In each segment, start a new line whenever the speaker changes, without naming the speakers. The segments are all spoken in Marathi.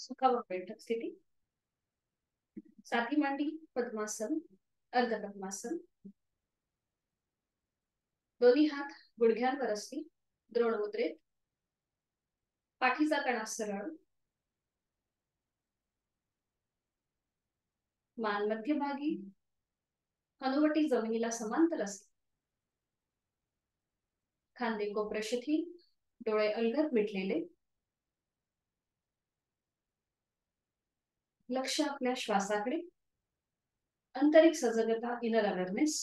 सुखावर बैठक स्थिती, साथी मांडी पद्मासन, अर्ध पद्मासन, दोन्ही हात गुडघ्यांवर असतील, द्रोण मुद्रेत, पाठीचा कणा सरळ, मान मध्यभागी, हनुवटी जमिनीला समांतर असते, खांदे कोपरे शिथिल, डोळे अलगद मिटलेले, लक्ष आपल्या श्वासाकडे, आंतरिक सजगता, इनर अवेअरनेस,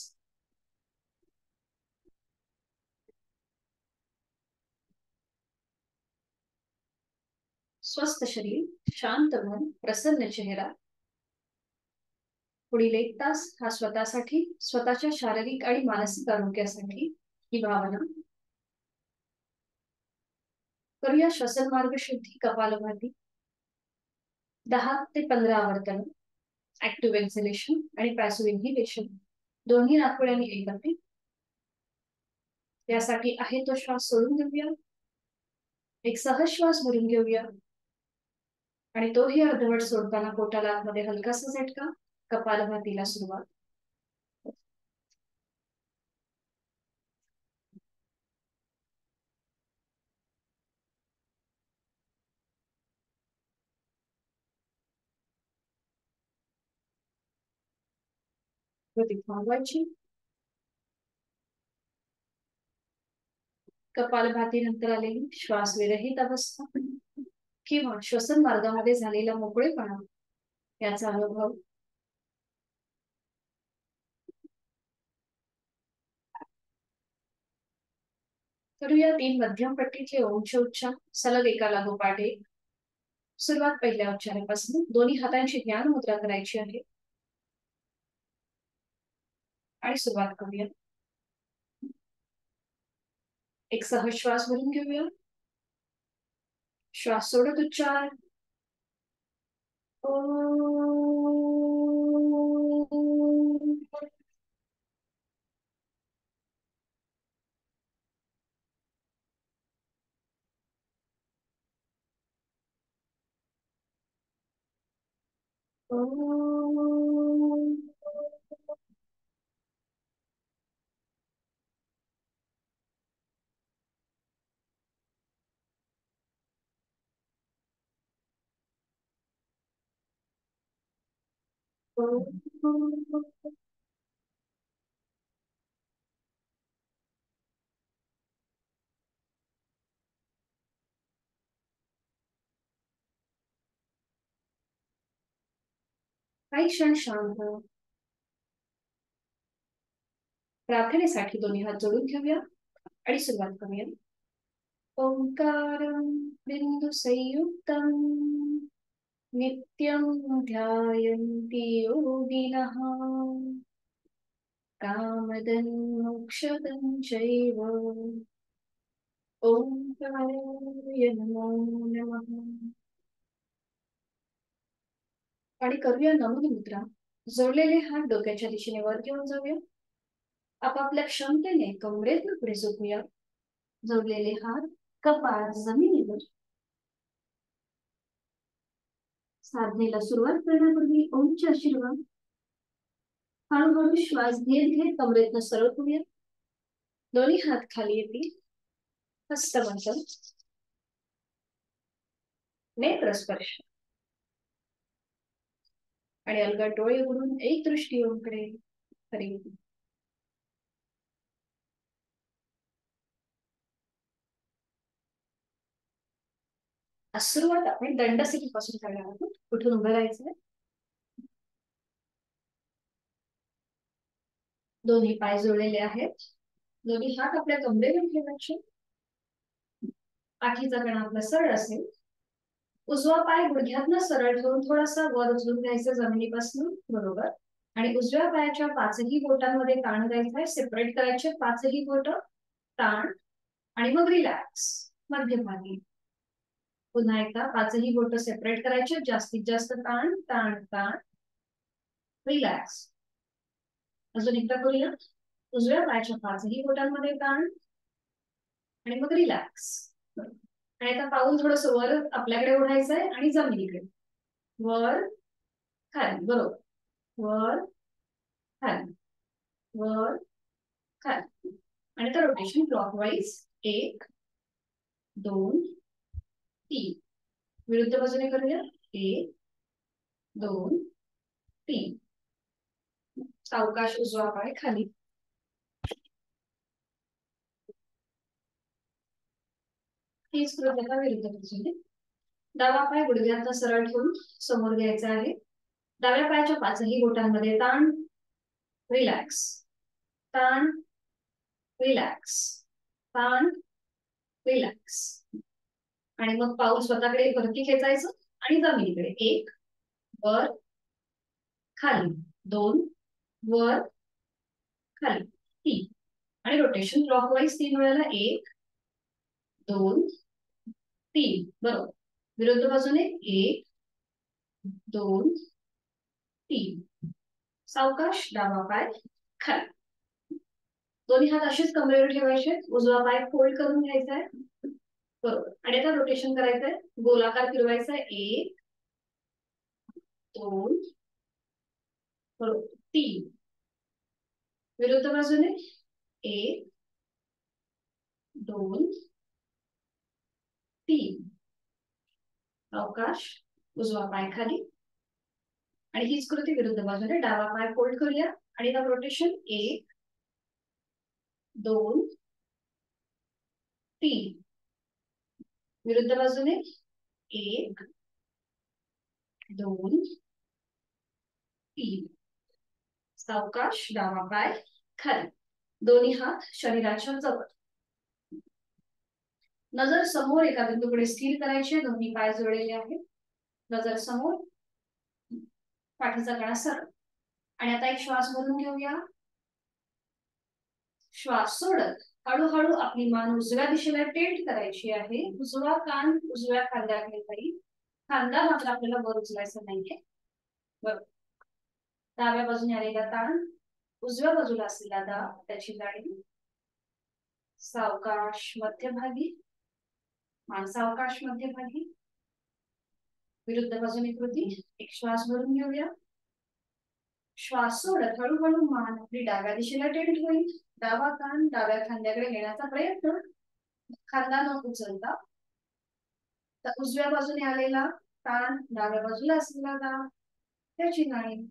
स्वस्थ शरीर, शांत मन, प्रसन्न चेहरा. पुढील 1 तास हा स्वतःसाठी, स्वतःच्या शारीरिक आणि मानसिक आरोग्यासाठी ही भावना. करूया श्वसन मार्ग शुद्धी, कपालभाती 10 ते 15 आवर्तन, ऍक्टिव्ह एक्झलेशन आणि पॅसिव्ह इन्हिलेशन दोन्ही नाकपुड्यांनी एकत्र. यासाठी आहे तो श्वास सोडून घेऊया, एक सहज श्वास भरून घेऊया आणि तोही अर्धवट सोडताना पोटाला आतमध्ये हलकासा झटका. कपालभातीला सुरुवात. गती थांबवायची. कपालभाती नंतर आलेली श्वास विरहित अवस्था किंवा श्वसन मार्गामध्ये झालेला मोकळेपणा याचा अनुभव. करूया 3 मध्यम पट्टीचे ओमचे उच्चार सलग एका लागोपाठ एक. सुरुवात पहिल्या उच्चारापासून. दोन्ही हातांची ध्यान मुद्रा करायची आहे आणि सुरुवात करूया. एक सहज श्वास भरून घेऊया. श्वास सोडत उच्चार. काही क्षण शांत. प्रार्थनेसाठी दोन्ही हात जोडून घेऊया आणि सुरुवात करूया. ओंकारं बिंदु संयुक्तं नित्यं ध्यायन्ति योगिनः कामदं मोक्षदं चैव. ओंकाराय नमो नमः. आणि करूया नमन मुद्रा. जोडलेले हात डोक्याच्या दिशेने वर घेऊन जाऊया. आपापल्या क्षमतेने कमरेतून पुढे झोपूया. जोडलेले हात कपाळ जमिनीवर. साधनेला सुरुवात करण्यापूर्वी ओमचे आशीर्वाद. हळूहळू श्वास घेत घेत कमरेतनं सरळ करूया. दोन्ही हात खाली येतील. हस्तमंथन, नेत्रस्पर्श आणि अलगद डोळे उघडून एक दृष्टी ओमकडे. हरी. सुरुवात आपण दंडस्थिती पासून करणार आहोत. कुठून उभं राहायचंय. दोन्ही पाय जोडलेले आहेत. दोन्ही हात आपल्या कमरेवर ठेवायचे. पाठीचा कणा आपला सरळ असेल. उजवा पाय गुडघ्यातनं सरळ ठेवून थोडासा वर उचलून घ्यायचं जमिनीपासून. बरोबर. आणि उजव्या पायाच्या 5ही बोटांमध्ये ताण द्यायचा. सेपरेट करायचे 5ही बोट. ताण आणि मग रिलॅक्स. मध्यभागी पुन्हा एकदा 5ही बोट सेपरेट करायचे. जास्तीत जास्त ताण ताण ताण. रिलॅक्स. अजून एकदा करूया. उजव्या पायाच्या 5ही बोटांमध्ये ताण आणि मग रिलॅक्स. आणि आता पाऊल थोडस वर आपल्याकडे ओढायचंय आणि जमिनीकडे. वर खाली, बरोबर. वर खाली, वर खाली. आणि आता रोटेशन क्लॉकवाईज 1 2 3. विरुद्ध बाजूने करूया. 1 2 3. सावकाश उजवा पाय खाली. तीच कृती विरुद्ध बाजूने. डावा पाय गुडघ्यात सरळ ठेवून समोर घ्यायचा आहे. डाव्या पायाच्या पाचही बोटांमध्ये ताण, रिलॅक्स, ताण, रिलॅक्स, ताण, रिलॅक्स. आणि मग पाऊल स्वतःकडे वरती खेचायचं आणि जमिनीकडे. 1 वर खाली, 2 वर खाली, 3. आणि रोटेशन क्लॉकवाईज 3 वेळेला. 1 2 3. बरोबर. विरुद्ध बाजूने 1 2 3. सावकाश डावा पाय खाली. दोन्ही हात असेच कमरेवर ठेवायचे. उजवा पाय फोल्ड करून घ्यायचा आहे. बरोबर. आणि आता रोटेशन करायचंय. गोलाकार फिरवायचा आहे. 1 2 बरोबर 3. विरुद्ध बाजूने 1 2 3. अवकाश उजवा पाय खाली. आणि हीच कृती विरुद्ध बाजूने. डावा पाय फोल्ड करूया आणि आता रोटेशन 1 2 3. विरुद्ध बाजूने 1 2 3. सावकाश डावा पाय खाली. दोन्ही हात शरीराच्या जवळ. नजर समोर एका बिंदूकडे स्थिर करायचे. दोन्ही पाय जोडलेले आहेत. नजर समोर, पाठीचा कणा सरळ. आणि आता एक श्वास भरून घेऊया. श्वास सोडत हळूहळू आपली मान उजव्या दिशेला टिल्ट करायची आहे. उजवा कान उजव्या खांद्याकडे जाईल. खांदा मात्र आपल्याला वर उचलायचा नाहीये. बरोबर. डाव्या बाजूने आलेला ताण, उजव्या बाजूला असलेला दाब, त्याची जाडी. सावकाश मध्यभागी, मान सावकाश मध्यभागी. विरुद्ध बाजूने कृती. एक श्वास भरून घेऊया. श्वास सोडत हळूहळू मान आपली डाव्या दिशेला टिल्ट होईल. डावा कान डाव्या खांद्याकडे नेण्याचा प्रयत्न. खांदा न उचलता. तर उजव्या बाजूने आलेला ताण, डाव्या बाजूला असलेला दाब, त्याची जाणीव.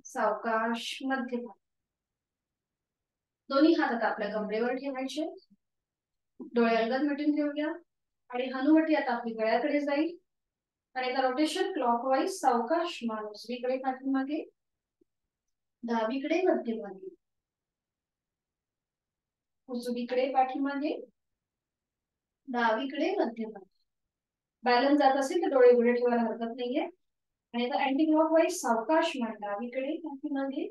सावकाश मध्यभागी. दोन्ही हात आता आपल्या कमरेवर ठेवायचे. डोळे अलगद मिटून घेऊया. आणि हनुवटी आता आपली गळ्याकडे जाईल. आणि आता रोटेशन क्लॉकवाईज. सावकाश मान उजवीकडे पाठीमागे, डावीकडे मध्यभागी, उजवीकडे पाठीमागे, डावीकडे मध्यभागी. बॅलन्स जात असेल तर डोळे उघडे ठेवायला हरकत नाहीये. आणि आता अँटी क्लॉकवाईज. सावकाश मान डावीकडे पाठीमागे,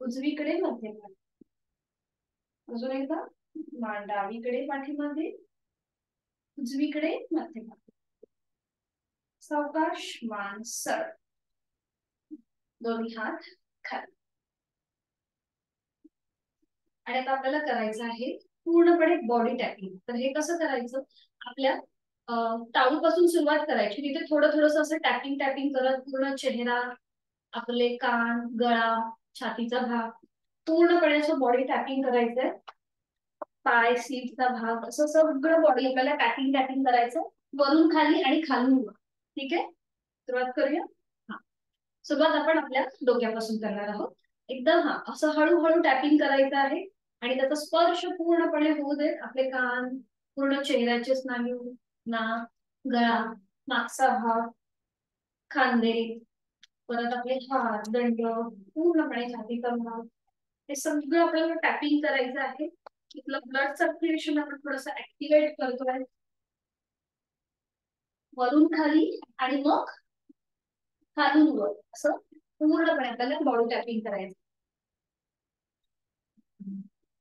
उजवीकडे मध्यभागी. अजून एकदा. मान डावीकडे पाठीमागे, उजवीकडे मध्यभागी. सावकाश मान सरळ. दोन्ही हात खाली. आणि आता आपल्याला करायचं आहे पूर्णपणे बॉडी टॅपिंग. तर हे कसं करायचं. आपल्या टाळूपासून सुरुवात करायची. तिथे थोडं थोडंसं असं टॅपिंग टॅपिंग करत पूर्ण चेहरा, आपले कान, गळा, छातीचा भाग पूर्णपणे असं बॉडी टॅपिंग करायचंय. पाय, सीटचा भाग, असं सगळं बॉडी आपल्याला टॅपिंग टॅपिंग करायचं. वरून खाली आणि खालून वर. ठीक आहे. सुरुवात करूया. हा. सुरुवात आपण आपल्या डोक्यापासून करणार आहोत. एकदम असं हळूहळू टॅपिंग करायचं आहे. आणि त्याचा स्पर्श पूर्णपणे होऊ देत. आपले कान, पूर्ण चेहऱ्याचे स्नायू, नाक, गळा, मागचा भाग, खांदे, परत आपले हात, दंड, पूर्णपणे छातीचा भाग, हे सगळं आपल्याला टॅपिंग करायचं आहे. आपलं ब्लड सर्क्युलेशन आपण थोडस ऍक्टिव्हेट करतोय. वरून खाली आणि मग खालून वर, असं पूर्णपणे आपल्याला बॉडी टॅपिंग करायचं.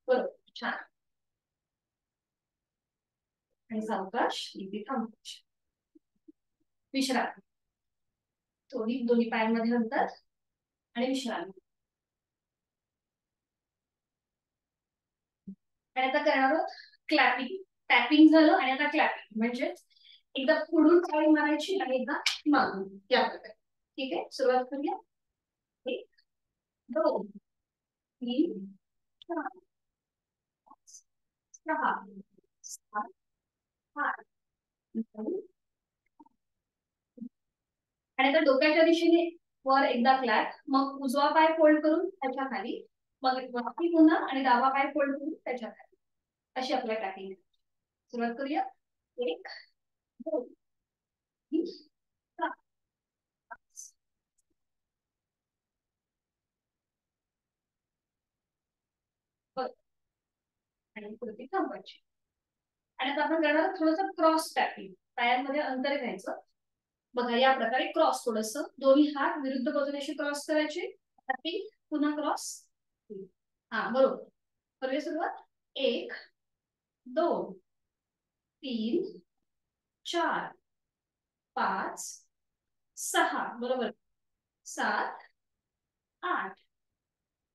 बरोबर. छान. आणि सावकाश इथे थांबायचे. विश्रांती. दोन्ही पायांमध्ये अंतर आणि विश्रांती. आणि आता करणार आहोत क्लॅपिंग. टॅपिंग झालं आणि आता क्लॅपिंग. म्हणजे एकदा पुढून चाळी मारायची आणि एकदा मागून, या प्रकारे. ठीक आहे, सुरुवात करूया. 1 2 3 4 5 6 7 8 9. आणि आता डोक्याच्या दिशेने वर एकदा फ्लॅट, मग उजवा पाय फोल्ड करून त्याच्या खाली, मग वरती पुन्हा आणि डावा पाय फोल्ड करून त्याच्या खाली, अशी आपल्या टॅपिंग. सुरुवात करूया. 1 2 3 4 5 आणि पुढे थांबायची. आणि आता आपण करणार थोडंसं क्रॉस टॅपिंग, पायांमध्ये अंतर घ्यायचं. बघा या प्रकारे क्रॉस, थोडस दोन्ही हात विरुद्ध बाजूने असे क्रॉस करायचे. टॅपिंग पुन्हा क्रॉस. हा बरोबर. करूया सुरुवात. 1 2 3 4 5 6 बरोबर, 7 8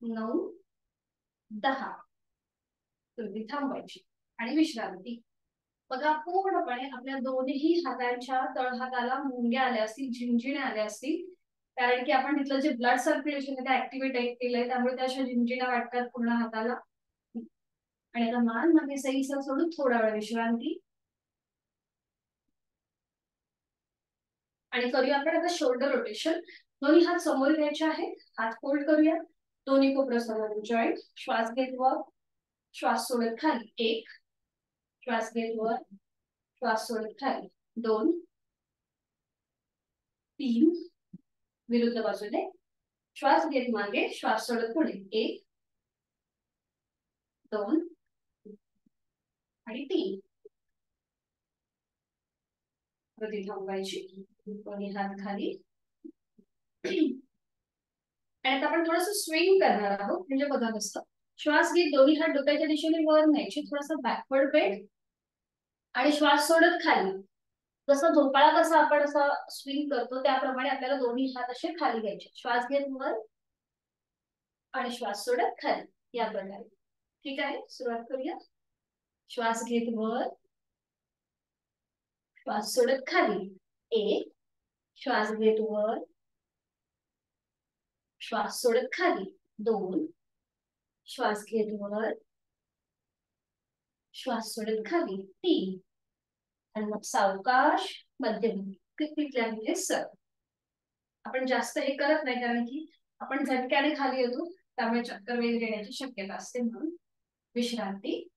9 10. तुम्ही थांबायची आणि विश्रांती. बघा पूर्णपणे आपल्या दोन्ही हातांच्या तळहाताला मुंग्या आल्या असतील, झिंजिण्या आल्या असतील, कारण की आपण तिथलं जे ब्लड सर्क्युलेशन आहे ऍक्टिव्हेट केलंय, त्यामुळे त्या अशा झिंजिण्या वाटतात पूर्ण हाताला. आणि आता मान मागे सैल सोडून थोडा वेळ विश्रांती. आणि करूया आपण आता शोल्डर रोटेशन. दोन्ही हात समोर घ्यायचे आहेत, हात फोल्ड करूया, दोन्ही कोपरं समोर जॉईंट. श्वास घेत वर, श्वास सोडत खाली. 1 श्वास घेत वर, श्वास सोडत खाली. 2 3 विरुद्ध बाजूने, श्वास घेत मागे, श्वास सोडत पुढे. 1 2 आणि 3. प्रति थांबायची, दोन्ही हात खाली. आणि आता आपण थोडंसं स्विंग करणार आहोत. म्हणजे बघा कसं, श्वास घेत दोन्ही हात डोक्याच्या दिशेने वर न्यायचे, थोडासा बॅकवर्ड बेंड, आणि श्वास सोडत खाली. जसं झोपाळा कसा आपण असं स्विंग करतो त्याप्रमाणे आपल्याला दोन्ही हात असे खाली घ्यायचे. श्वास घेत वर आणि श्वास सोडत खाली, या प्रकारे. ठीक आहे, सुरुवात करूया. श्वास घेत वर, श्वास सोडत खाली. 1 श्वास घेत वर, श्वास सोडत खाली. 2 श्वास घेत वर, श्वास सोडत खाली. 3 आणि मग सावकाश मध्यम तिथल्या सर. आपण जास्त हे करत नाही, कारण की आपण झटक्याने खाली येतो, त्यामुळे चक्कर वगैरे येण्याची शक्यता असते, म्हणून विश्रांती.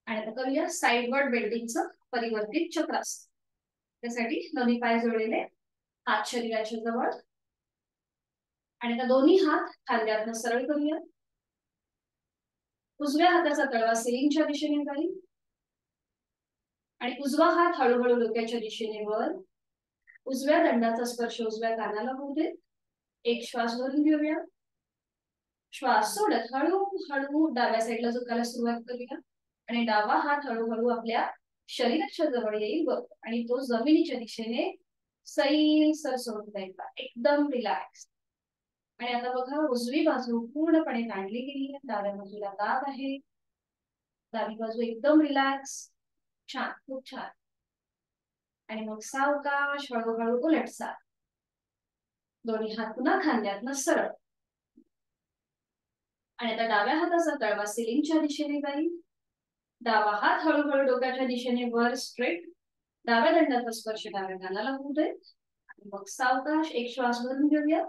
आणि आता करूया साइडवर्ड बेंडिंगचं परिवर्तित चक्रासन. त्यासाठी दोन्ही पाय जोडलेले, हात शरीराच्या जवळ, आणि आता दोन्ही हात खांद्यातनं सरळ करूया. उजव्या हाताचा तळवा सिलिंगच्या दिशेने जाईल आणि उजवा हात हळूहळू डोक्याच्या दिशेने वर. उजव्या दंडाचा स्पर्श उजव्या कानाला होऊ दे. 1 श्वास भरून घेऊया, श्वास सोडत हळूहळू डाव्या साईडला झुकायला सुरुवात करूया. आणि डावा हात हळूहळू आपल्या शरीराच्या जवळ येईल बरोबर, आणि तो जमिनीच्या दिशेने सैल सर सोडून जायचा, एकदम रिलॅक्स. आणि आता बघा उजवी बाजू पूर्णपणे ताणली गेली आहे, डाव्या बाजूला दाब आहे, डावी बाजू एकदम रिलॅक्स. छान, खूप छान. आणि मग सावकाश हळूहळू उलटसाल. दोन्ही हात पुन्हा खांद्यातनं सरळ. आणि आता डाव्या हाताचा तळवा सिलिंगच्या दिशेने जाईल. डावा हात हळूहळू डोक्याच्या दिशेने वर स्ट्रेट. डाव्या दंडाचा स्पर्श डाव्या कानाला होऊ दे. आणि मग सावकाश 1 श्वास भरून घेऊया.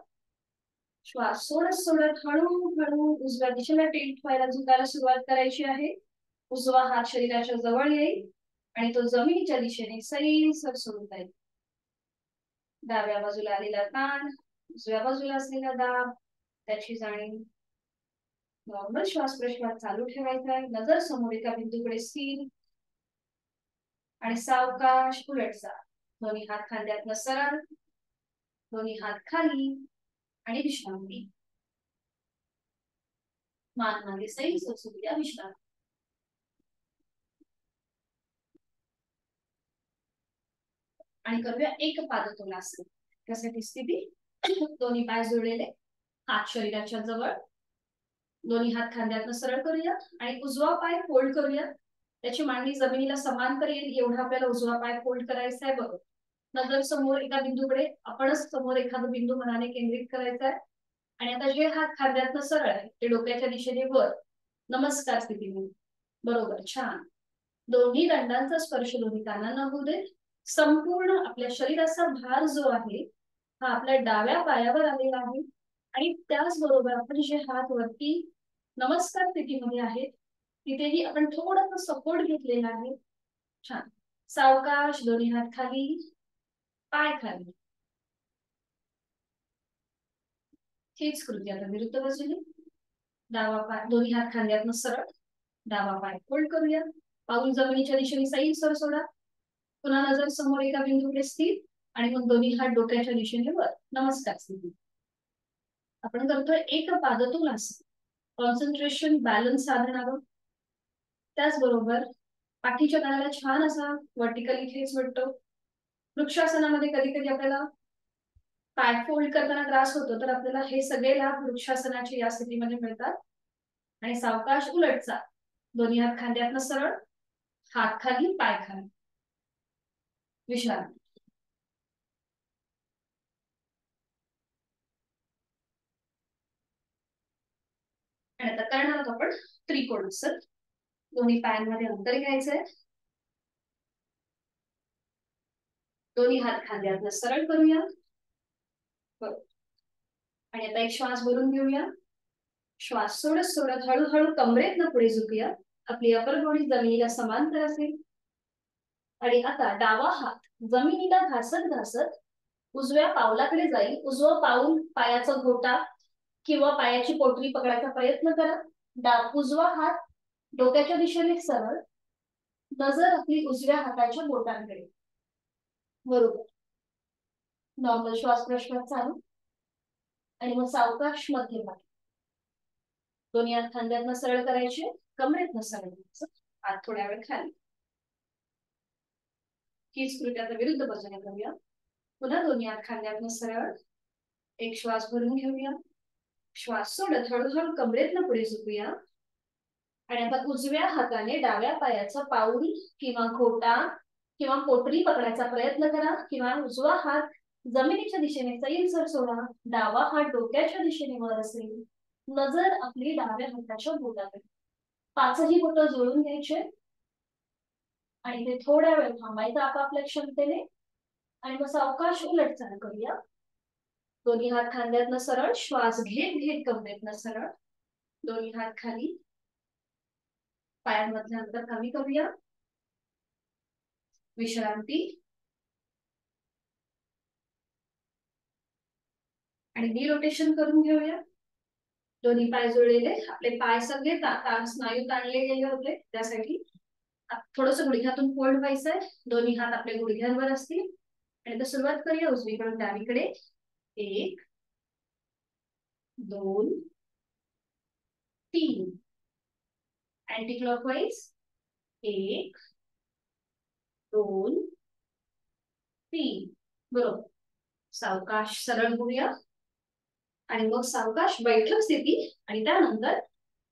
श्वास सोडत सोडत हळूहळू उजव्या दिशेला टिल्ट व्हायला झुकायला सुरुवात करायची आहे. उजवा हात शरीराच्या जवळ येईल आणि तो जमिनीच्या दिशेने सैल सर सोडून जाईल. डाव्या बाजूला आलेला ताण, उजव्या बाजूला असलेला दाब, त्याची जाणीव. नॉर्मल श्वास प्रश्वास चालू ठेवायचा आहे, नजर समोर एका बिंदूकडे स्थिर. आणि सावकाश उलटसाल. दोन्ही हात खांद्यातनं सरळ, दोन्ही हात खाली आणि विश्रांती. मान मागे सैल सर सोडू द्या, विश्रांती. आणि करूया एक पादतोलासन. त्यासाठी स्थिती, दोन्ही पाय जोडलेले, हात शरीराच्या जवळ, दोन्ही हात खांद्यातनं सरळ करूया आणि उजवा पाय फोल्ड करूया. त्याची मांडी जमिनीला समांतर येईल एवढा आपल्याला उजवा पाय फोल्ड करायचा आहे. बघ, नजर समोर एका बिंदूकडे, आपणच समोर एखादा बिंदू मनाने केंद्रित करायचा आहे. आणि आता जे हात खांद्यातनं सरळ आहे ते डोक्याच्या दिशेने वर, नमस्कार स्थितीने. बरोबर, छान. दोन्ही दंडांचा स्पर्श दोन्ही कानांना होऊ दे. संपूर्ण आपल्या शरीराचा भार जो आहे हा आपल्या डाव्या पायावर आलेला आहे. आणि त्याचबरोबर आपण जे हात वरती नमस्कार स्थितीमध्ये आहेत तिथेही आपण थोडासा सपोर्ट घेतलेला आहे. छान. सावकाश दोन्ही हात खाली, पाय खाली. हीच कृती आता विरुद्ध बाजूने. डावा पाय दोन्ही हात खांद्यातनं सरळ, डावा पाय फोल्ड करूया. पाऊल जमिनीच्या दिशेने सैल सर सोडा. पुन्हा नजर समोर एका बिंदूकडे स्थिर आणि मग दोन्ही हात डोक्याच्या दिशेने वर, नमस्कार स्थिती. आपण करतोय एक पादतोल आसन. कॉन्सन्ट्रेशन बॅलन्स साधणार. त्याचबरोबर पाठीच्या कणाला छान असा व्हर्टिकली खेच वाटतो. वृक्षासनामध्ये कधी कधी आपल्याला पाय फोल्ड करताना त्रास होतो, तर आपल्याला हे सगळे लाभ वृक्षासनाचे या स्थितीमध्ये मिळतात. आणि सावकाश उलटचा दोन्ही हात खांद्यातनं सरळ, हात खाली, पाय खाली, विश्रांती. आणि आता करणार आहोत आपण त्रिकोणासन. दोन्ही पायांमध्ये अंतर घ्यायचंय. दोन्ही हात खांद्यातनं सरळ करूया. आणि आता एक श्वास भरून घेऊया. श्वास सोडत सोडत हळूहळू कमरेतनं पुढे झुकूया. आपली अपर बॉडी जमिनीला समांतर असेल. आणि आता डावा हात जमिनीला घासत घासत उजव्या पावलाकडे जाईल. उजवं पाऊल पायाचा घोटा किंवा पायाची पोटली पकडायचा प्रयत्न करा. उजवा हात डोक्याच्या दिशेने सरळ, नजर आपली उजव्या हाताच्या बोटांकडे. बरोबर. नॉर्मल श्वास प्रश्वास चालू. आणि मग सावकाश मध्यभागी दोन्ही हात खांद्यातनं सरळ करायचे, कमरेतनं सरळ करायचं, हात थोड्या वेळ खाली. हीच कृती आता विरुद्ध बाजूने करूया. पुन्हा दोन्ही हात खांद्यातनं सरळ. एक श्वास भरून घेऊया. श्वास सोडत हळूहळू कमरेतनं पुढे झुकूया. आणि आता उजव्या हाताने डाव्या पायाचा पाऊल किंवा घोटा किंवा पोटरी पकडायचा प्रयत्न करा. किंवा उजवा हात जमिनीच्या दिशेने सैलसर सोडा. डावा हात डोक्याच्या दिशेने वर असेल. नजर आपली डाव्या हाताच्या बोटाकडे. पाचही बोट जोडून घ्यायचे आणि ते थोड्या वेळ थांबायचं आपापल्या क्षमतेने. आणि मग सावकाश उलट चाल करूया. दोन्ही हात खांद्यातनं सरळ, श्वास घेत घेत कमरेतनं सरळ. दोन्ही हात खाली, पायांमधलं अंतर कमी करूया. विश्रांती. आणि नी रोटेशन करून घेऊया. दोन्ही पाय जोडलेले, आपले पाय सगळे स्नायू ताणले गेले होते त्यासाठी थोडस गुडघ्यातून फोल्ड व्हायचंय. दोन्ही हात आपल्या गुडघ्यांवर असतील. आणि आता सुरुवात करूया उजवीकडून डावीकडे. 1 2 3. Anti clockwise. 1 2 3. बरोबर. सावकाश सरळ होऊया. आणि मग सावकाश बैठक स्थिती आणि त्यानंतर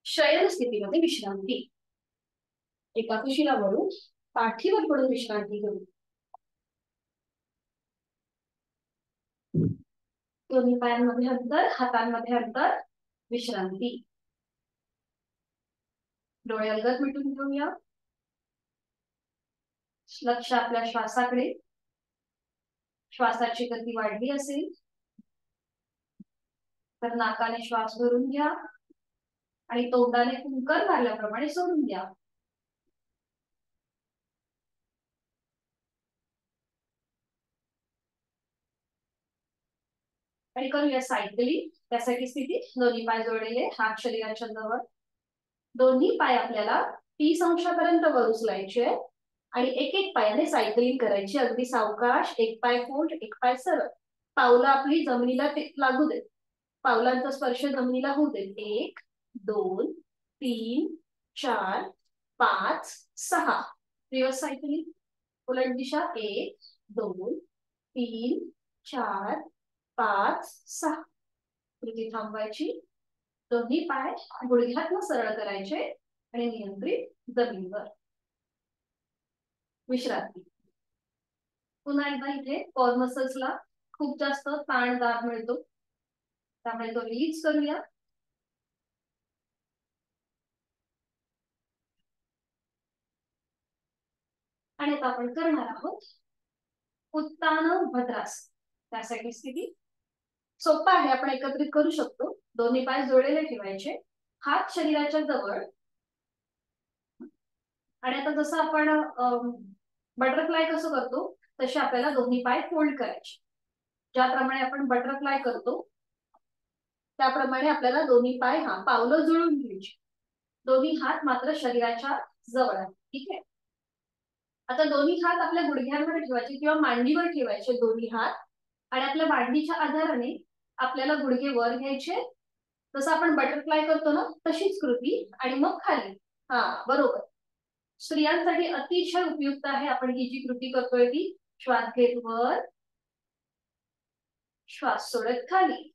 शयन स्थितीमध्ये विश्रांती. एका कुशीला वळून पाठीवर पडून विश्रांती करू. दोन्ही पायांमध्ये अंतर, हातांमध्ये अंतर, विश्रांती. डोळे अलगद मिटून घेऊया. लक्ष आपल्या श्वासाकडे. श्वासाची गती वाढली असेल तर नाकाने श्वास भरून घ्या आणि तोंडाने फुंकर मारल्याप्रमाणे सोडून द्या. आणि करूया सायकलिंग. त्यासाठी स्थिती दोन्ही पाय जोडलेले, हात शरीराच्या जवळ. दोन्ही पाय आपल्याला 30 अंशापर्यंत वर उचलायचे आणि एक एक पायाने सायकलिंग करायची. अगदी सावकाश. एक पाय फोल्ड, एक पाय सरळ. पावलं आपली जमिनीला लागू देत. पावलांचा स्पर्श जमिनीला होऊ दे. 1 2 3 4 5 6. Reverse cycling. उलट दिशा. 1 2 3 4 5 6. कृती थांबवायची. दोन्ही पाय गुडघ्यातनं सरळ करायचे आणि नियंत्रित जमिनीवर. विश्रांती. पुन्हा एकदा इथे कोर मसल्सला खूप जास्त ताण दाब मिळतो, त्यामुळे तो रिलीज करूया. आणि आता आपण करणार आहोत उत्तान भद्रासन. त्यासाठी स्थिती सोपा आहे, आपण एकत्रित करू शकतो. दोन्ही पाय जोडलेले ठेवायचे, हात शरीराच्या जवळ. आणि आता जसं आपण बटरफ्लाय कसं करतो तसे आपल्याला दोन्ही पाय फोल्ड करायचे. ज्याप्रमाणे आपण बटरफ्लाय करतो त्याप्रमाणे आपल्याला दोन्ही पाय पावलं जुळून घ्यायची. दोन्ही हात मात्र शरीराच्या जवळ आहे. ठीक आहे. आता दोन्ही हात आपल्या गुडघ्यांवर ठेवायचे किंवा मांडीवर ठेवायचे दोन्ही हात. आणि आपल्या मांडीच्या आधाराने आपल्याला गुडघे वर घ्यायचे, जसं आपण बटरफ्लाय करतो ना तशीच कृती. आणि मग खाली. बरोबर. स्त्रियांसाठी अतिशय उपयुक्त आहे. आपण ही जी कृती करतोय ती श्वास घेत वर, श्वास सोडत खाली,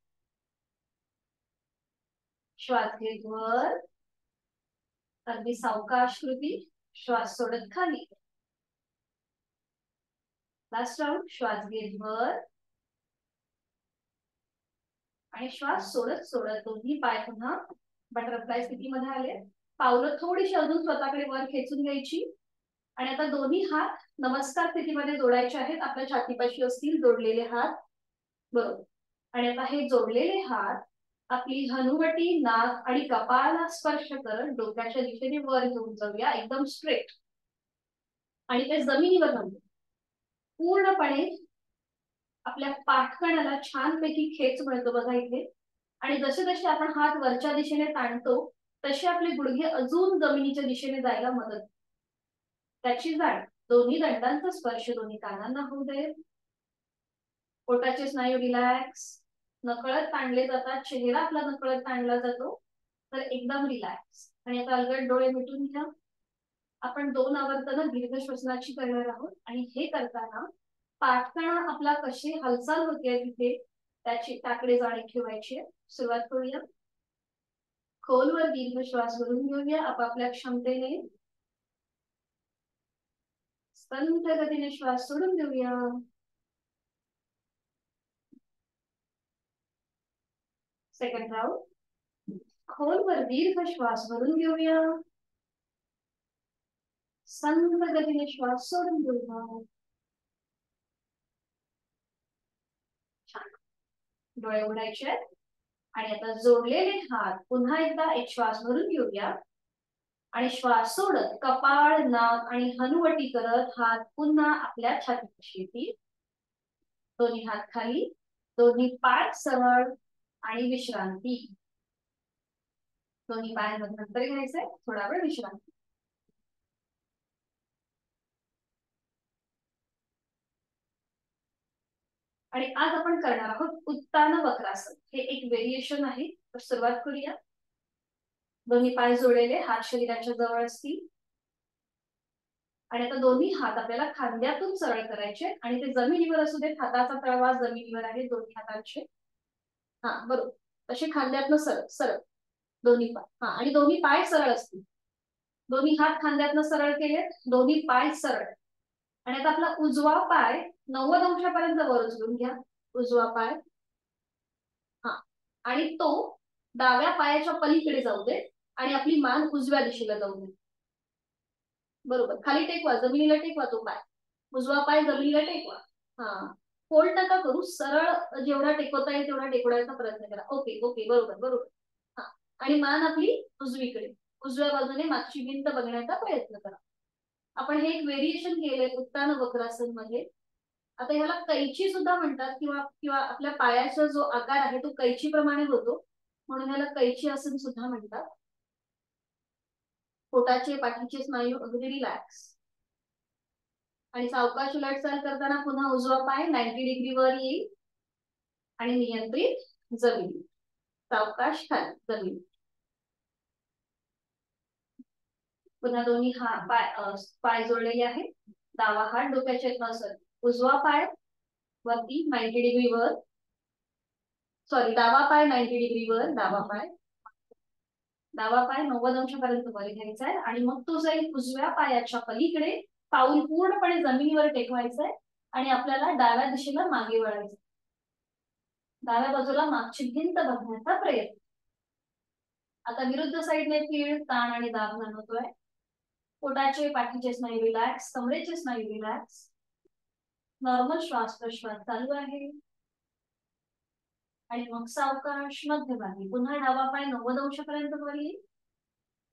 श्वास घेत वर, अगदी सावकाश कृती, श्वास सोडत खाली. Last round. श्वास घेत वर आणि श्वास सोडत सोडत दोन्ही पाय पुन्हा बटरफ्लाय स्थितीमध्ये आले. पावलं थोडीशी अजून स्वतःकडे वर खेचून घ्यायची. आणि आता दोन्ही हात नमस्कार स्थितीमध्ये जोडायचे आहेत. आपल्या छातीपाशी असतील जोडलेले हात. बरोबर. आणि आता हे जोडलेले हात आपली हनुवटी, नाक आणि कपाळाला स्पर्श करत डोक्याच्या दिशेने वर घेऊन जाऊया, एकदम स्ट्रेट. आणि ते जमिनीवर थांबू. पूर्णपणे आपल्या पाठकणाला छानपैकी खेच मिळतो बघा इथे. आणि जसे जसे आपण हात वरच्या दिशेने ताणतो तसे आपले गुडघे अजून जमिनीच्या दिशेने जायला मदत. त्याची जाण दोन्ही दंडांचा स्पर्श दोन्ही कानांना होऊ दे. पोटाचे स्नायू रिलॅक्स, नकळत ताणले जातात. चेहरा आपला नकळत ताणला जातो. तर एकदम रिलॅक्स. आणि आता अलगद डोळे मिटून घ्या. आपण 2 आवर्तनं दीर्घ श्वसनाची करणार आहोत. आणि हे करताना पाठकणा आपला कशी हालचाल होते तिथे त्याकडे जाणीव ठेवायची. सुरुवात करूया. खोलवर दीर्घ श्वास भरून घेऊया आपापल्या क्षमतेने. संथ गतीने श्वास सोडून देऊया. Second round. खोलवर दीर्घ श्वास भरून घेऊया, संथ गतीने श्वास सोडून देऊया. छान. डोळे उघडायचे. आणि आता जोडलेले हात पुन्हा एकदा एक श्वास भरून घेऊया. आणि श्वास सोडत कपाळ, नाक आणि हनुवटी करत हात पुन्हा आपल्या छातीपाशी येतील. दोन्ही हात खाली, दोन्ही पाय सरळ आणि विश्रांती. दोन्ही पायांमध्ये नंतर घ्यायचंय, थोडा वेळ विश्रांती. आणि आज आपण करणार आहोत उत्तान वक्रासन. हे एक व्हेरिएशन आहे. तर सुरुवात करूया. दोन्ही पाय जोडलेले, हात शरीराच्या जवळ असतील. आणि आता दोन्ही हात आपल्याला खांद्यातून सरळ करायचे आणि ते जमिनीवर असू देत. हाताचा तळवा जमिनीवर आहे दोन्ही हातांचे. बरोबर. तसे खांद्यातनं सरळ सरळ दोन्ही पाय. आणि दोन्ही पाय सरळ असतील. दोन्ही हात खांद्यातनं सरळ केलेत, दोन्ही पाय सरळ. आणि आता आपला उजवा पाय 90 अंशापर्यंत वर उचलून घ्या. उजवा पाय. आणि तो डाव्या पायाच्या पलीकडे जाऊ दे आणि आपली मान उजव्या दिशेला जाऊ दे. बरोबर. खाली टेकवा, जमिनीला टेकवा तो पाय. उजवा पाय जमिनीला टेकवा. फोल्ड नका करू, सरळ जेवढा टेकवता येईल तेवढा टेकवण्याचा प्रयत्न करा. ओके ओके, बरोबर बरोबर. आणि मान आपली उजवीकडे, उजव्या बाजूने मागची भिंत बघण्याचा प्रयत्न करा. आपण हे एक व्हेरिएशन केलंय उत्तान वक्रासन मध्ये. आता ह्याला कैची सुद्धा म्हणतात किंवा किंवा आपल्या पायाचा जो आकार आहे तो कैची प्रमाणे होतो, म्हणून ह्याला कैची आसन सुद्धा म्हणतात. पोटाचे पाठीचे स्नायू अगदी रिलॅक्स. आणि सावकाश उलटचाल करताना पुन्हा उजवा पाय 90 डिग्री वर येईल आणि नियंत्रित जमीन. सावकाश खाली जमीन. पुन्हा दोन्ही पाय जोडलेले आहेत. डावा हात डोक्याच्या नसर, उजवा पाय वरती 90 डिग्री वर. सॉरी, डावा पाय 90 डिग्री वर, डावा पाय. डावा पाय 90 अंशापर्यंत वर घ्यायचा आहे आणि मग तो जाईल उजव्या पायाच्या पलीकडे, पाऊल पूर्णपणे जमिनीवर टेकवायचंय आणि आपल्याला डाव्या दिशेला मागे वळायचं, डाव्या बाजूला मागची भिंत बघण्याचा प्रयत्न. आता विरुद्ध साईडने तीळ, ताण आणि दाब जाणवतोय. पोटाचे पाठीचे स्नायू रिलॅक्स, कमरेचे स्नायू रिलॅक्स, नॉर्मल श्वास प्रश्वास चालू आहे. आणि मग सावकाश मध्यभागी पुन्हा डावा पाय 90 अंशापर्यंत वर येईल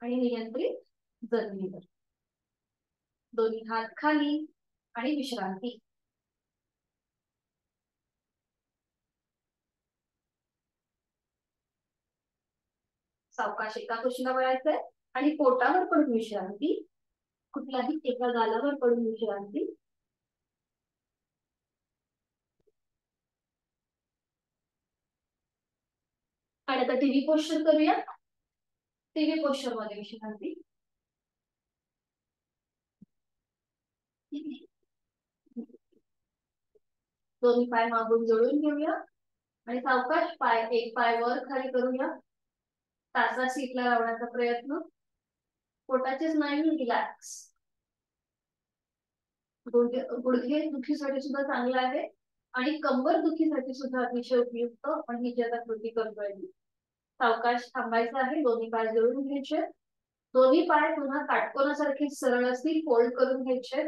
आणि नियंत्रित जमिनीवर, दोन्ही हात खाली आणि विश्रांती. सावकाश एका कुशीला वळायचंय आणि पोटावर पडून विश्रांती, कुठल्याही एका गालावर पडून विश्रांती. आणि आता टीव्ही पोस्चर करूया. टीव्ही पोस्चर मध्ये विश्रांती. दोन्ही पाय मागून जोडून घेऊया आणि सावकाश पाय एक पाय वर खाली करूया. तासा सीटला लावण्याचा प्रयत्न. पोटाचे स्नायू रिलॅक्स. गुडघे दुखीसाठी सुद्धा चांगलं आहे आणि कंबर दुखीसाठी सुद्धा अतिशय उपयुक्त. आपण ही जी आता कृती करतोय सावकाश थांबायचं आहे. दोन्ही पाय जोडून घ्यायचे. दोन्ही पाय पुन्हा काटकोनासारखे सरळ असतील, फोल्ड करून घ्यायचे.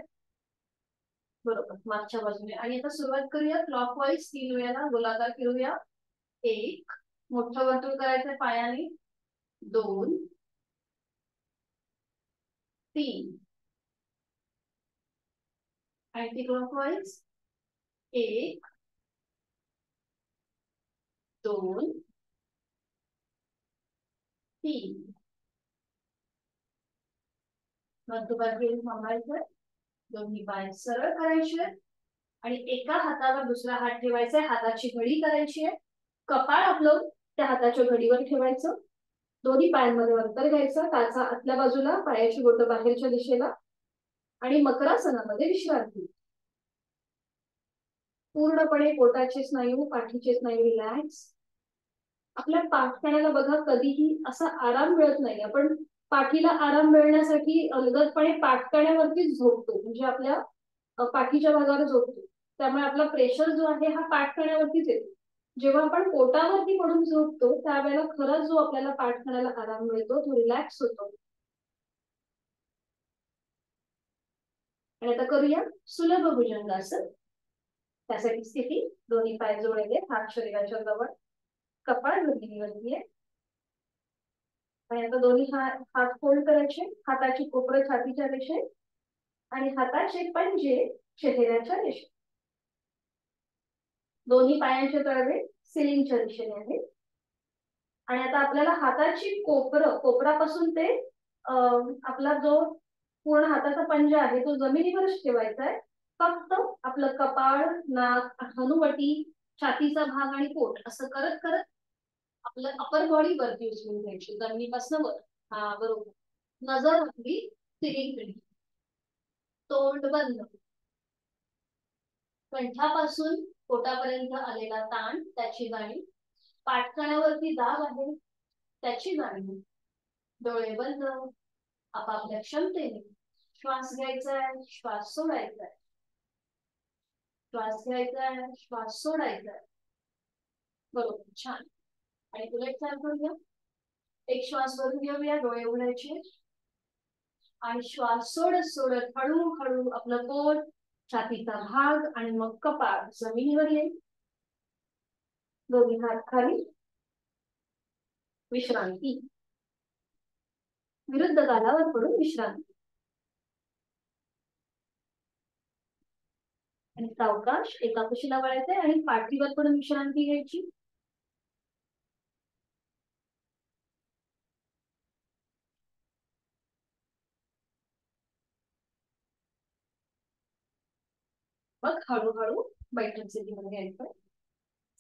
बरोबर मागच्या बाजूने. आणि आता सुरुवात करूया क्लॉकवाईज 3 वेळा गोलाकार फिरूया. 1, मोठं वर्तुळ करायचं पायाने. 2, 3, अँटी क्लॉकवाईज. 1, 2, 3. मध्यभागी थांबायचं. दोन्ही पाय सरळ करायचे आणि एका हातावर दुसरा हात ठेवायचा. हाताची घडी करायची आहे. कपाळ आपलं त्या हाताच्या घडीवर ठेवायचं. दोन्ही पायांमध्ये अंतर घ्यायचं. टाचा आतल्या बाजूला, पायाची बोटं बाहेरच्या दिशेला आणि मकरासनामध्ये विश्रांती. पूर्णपणे पोटाचे स्नायू, पाठीचे स्नायू रिलॅक्स. आपल्या पाठकण्याला बघा कधीही असा आराम मिळत नाही. आपण पाठीला आराम मिळण्यासाठी अलगदपणे पाठकण्यावरतीच झोपतो, म्हणजे आपल्या पाठीच्या भागावर झोपतो. त्यामुळे आपला प्रेशर जो आहे हा पाठकण्यावरतीच येतो. जेव्हा आपण पोटावरती पडून झोपतो त्यावेळेला खरंच जो आपल्याला पाठकण्याला आराम मिळतो तो रिलॅक्स होतो. आणि आता करूया सुलभ भुजंगासन. त्यासाठी स्थिती दोन्ही पाय जोडले, हात शरीराच्या जवळ, कपाळ जमिनीवरती आहे. आणि आता दोन्ही हात फोल्ड करायचे. हाताची कोपरं छातीच्या रेषेत आणि हाताचे पंजे चेहऱ्याच्या रेषेत. दोन्ही पायांचे तळवे सिलिंगच्या दिशेने आहेत. आणि आता आपल्याला हाताची कोपरापासून ते आपला जो पूर्ण हाताचा पंजा आहे तो जमिनीवरच ठेवायचा आहे. फक्त आपलं कपाळ, नाक, हनुवटी, छातीचा भाग आणि पोट असं करत करत आपलं अपर बॉडी वरती उचलून घ्यायची, जमिनीपासून वर. हा बरोबर. नजर आपली सिलिंगकडे. तोंड बंद. कंठापासून पोटापर्यंत आलेला ताण त्याची जाणीव. पाठकण्यावरती दाब आहे त्याची जाणीव. डोळे बंद. आपापल्या क्षमतेने श्वास घ्यायचा आहे, श्वास सोडायचा आहे. श्वास घ्यायचा आहे, श्वास सोडायचा आहे. बरोबर, छान. आणि उलट सारखं घ्या. एक श्वास वरून घेऊया, डोळे उघडायचे आणि श्वास सोडत सोडत हळूहळू आपलं पोट, छातीचा भाग आणि मग कपाळ जमिनीवर येईल. दोन्ही हात खाली, विश्रांती. विरुद्ध गालावर पडून विश्रांती. आणि सावकाश एका कुशीला वळायचंय आणि पाठीवर पडून विश्रांती घ्यायची. मग हळूहळू बैठक स्थितीमध्ये यायचं.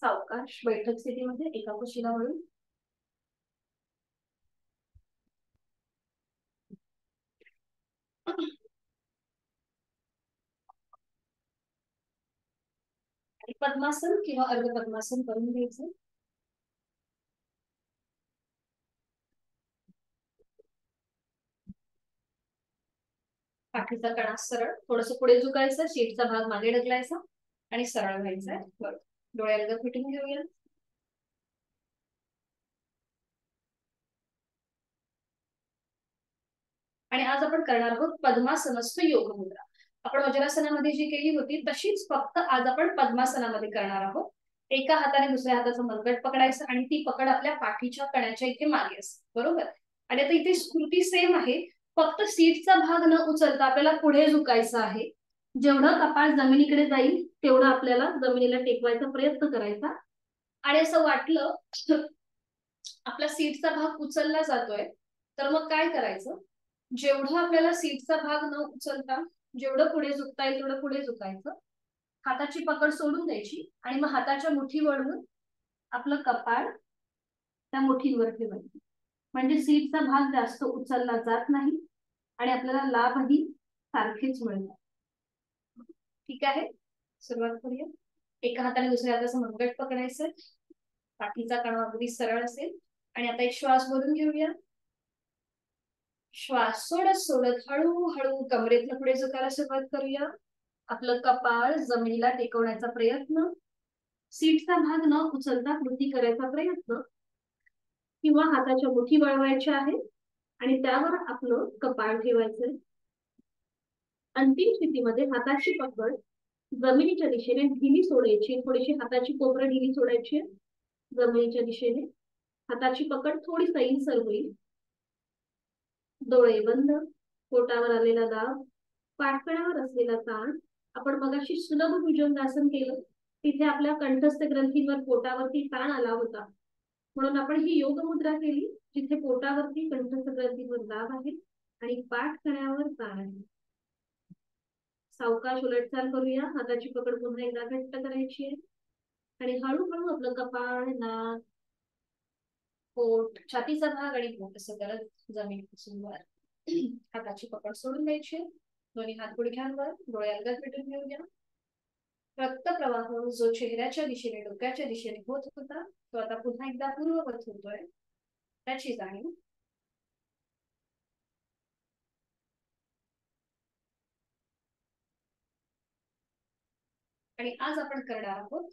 सावकाश बैठक स्थितीमध्ये एका कुशीला वळून. आणि पद्मासन किंवा अर्ध पद्मासन करून घ्यायचं. पाठीचा कणा सरळ, थोडस पुढे झुकायचं, शीटचा भाग मागे ढकलायचा आणि सरळ व्हायचा. बरं, डोळ्याला फिटिंग घेऊया. आणि आज आपण करणार आहोत पद्मासनस्थ योग मुद्रा. आपण वज्रासनामध्ये जी केली होती तशीच, फक्त आज आपण पद्मासनामध्ये करणार आहोत. एका हाताने दुसऱ्या हाताचं मनगट पकडायचं आणि ती पकड आपल्या पाठीच्या कण्याच्या इथे मागे असते, बरोबर. आणि आता इथे स्कृती सेम आहे, फक्त सीटचा भाग न उचलता आपल्याला पुढे झुकायचं आहे. जेवढं कपाळ जमिनीकडे जाईल तेवढं आपल्याला जमिनीला टेकवायचा प्रयत्न करायचा. आणि असं वाटलं आपला सीटचा भाग उचलला जातोय, तर मग काय करायचं, जेवढं आपल्याला सीटचा भाग न उचलता जेवढं पुढे झुकता येईल तेवढं पुढे झुकायचं, हाताची पकड सोडून द्यायची आणि मग हाताच्या मुठी वळून आपलं कपाळ त्या मुठींवर ठेवायचं. म्हणजे सीटचा भाग जास्त उचलला जात नाही आणि आपल्याला लाभही सारखेच मिळतात. ठीक आहे, सुरुवात करूया. एका हाताने दुसऱ्या हाताचं मनगट पकडायचं, पाठीचा कणा अगदी सरळ असेल. आणि आता एक श्वास भरून घेऊया. श्वास सोडत सोडत हळूहळू कमरेतनं पुढे झुकायला सुरुवात करूया. आपलं कपाळ जमिनीला टेकवण्याचा प्रयत्न, सीटचा भाग न उचलता कृती करायचा प्रयत्न, किंवा हाताच्या मुठी वळवायच्या आहेत आणि त्यावर आपलं कपाळ ठेवायचंय. अंतिम स्थितीमध्ये हाताची पकड जमिनीच्या दिशेने ढिली सोडायची, थोडीशी हाताची कोपरं ढिली सोडायची जमिनीच्या दिशेने. हाताची पकड थोडी सैलसर होईल. डोळे बंद, पोटावर आलेला दाब, पाठकण्यावर असलेला ताण. आपण मगाशी सुलभ भुजंगासन केलं, तिथे आपल्या कंठस्थ ग्रंथींवर पोटावरती ताण आला होता, म्हणून आपण ही योग मुद्रा केली जिथे पोटावरती कंठस्थ ग्रंथींवर दाब आहे आणि पाठकण्यावर ताण आहे. सावकाश उलटचाल करूया. हाताची पकड पुन्हा एकदा घट्ट करायची आहे आणि हळूहळू आपलं कपाळ, नाक, पोट, छातीचा भाग आणि पोट असं करत जमिनीपासून वर हाताची पकड सोडून द्यायची. दोन्ही हात गुडघ्यांवर, डोळे अलगद मिटून घेऊया. रक्तप्रवाह जो चेहऱ्याच्या दिशेने, डोक्याच्या दिशेने होत होता तो आता पुन्हा एकदा पूर्ववत होतोय, त्याची जाणीव. आणि आज आपण करणार आहोत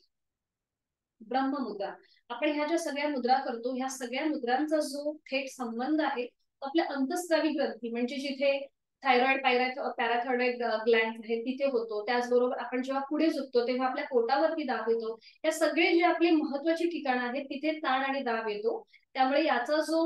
ब्रह्ममुद्रा. आपण ह्या ज्या सगळ्या मुद्रा करतो, ह्या सगळ्या मुद्रांचा जो थेट संबंध आहे आपल्या अंतःस्रावी ग्रंथी, म्हणजे जिथे थायरॉइड, पॅराथायरॉइड ग्लँड आहे तिथे होतो. त्याचबरोबर आपण जेव्हा पुढे झुकतो तेव्हा आपल्या पोटावरती दाब येतो. या सगळे जे आपले महत्वाची ठिकाणं आहेत तिथे ताण आणि दाब येतो. त्यामुळे याचा जो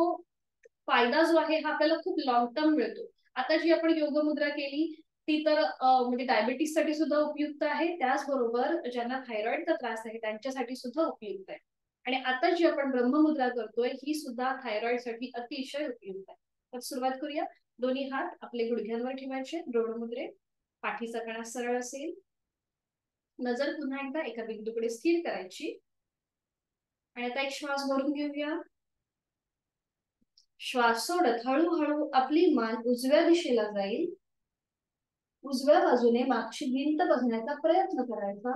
फायदा जो आहे हा आपल्याला खूप लॉंग टर्म मिळतो. आता जी आपण योग मुद्रा केली ती तर म्हणजे डायबिटीस साठी सुद्धा उपयुक्त आहे, त्याचबरोबर ज्यांना थायरॉइडचा त्रास आहे त्यांच्यासाठी सुद्धा उपयुक्त आहे. आणि आता जी आपण ब्रह्ममुद्रा करतोय ही सुद्धा थायरॉइड साठी अतिशय उपयुक्त आहे. तर सुरुवात करूया. दोन्ही हात आपले गुडघ्यांवर ठेवायचे, द्रोणमुद्रे. पाठीचा कणा सरळ असेल, नजर पुन्हा एकदा एका बिंदूकडे स्थिर करायची. आणि आता एक श्वास भरून घेऊया. श्वास सोडत हळूहळू आपली मान उजव्या दिशेला जाईल. उजव्या बाजूने मागची भिंत बघण्याचा प्रयत्न करायचा.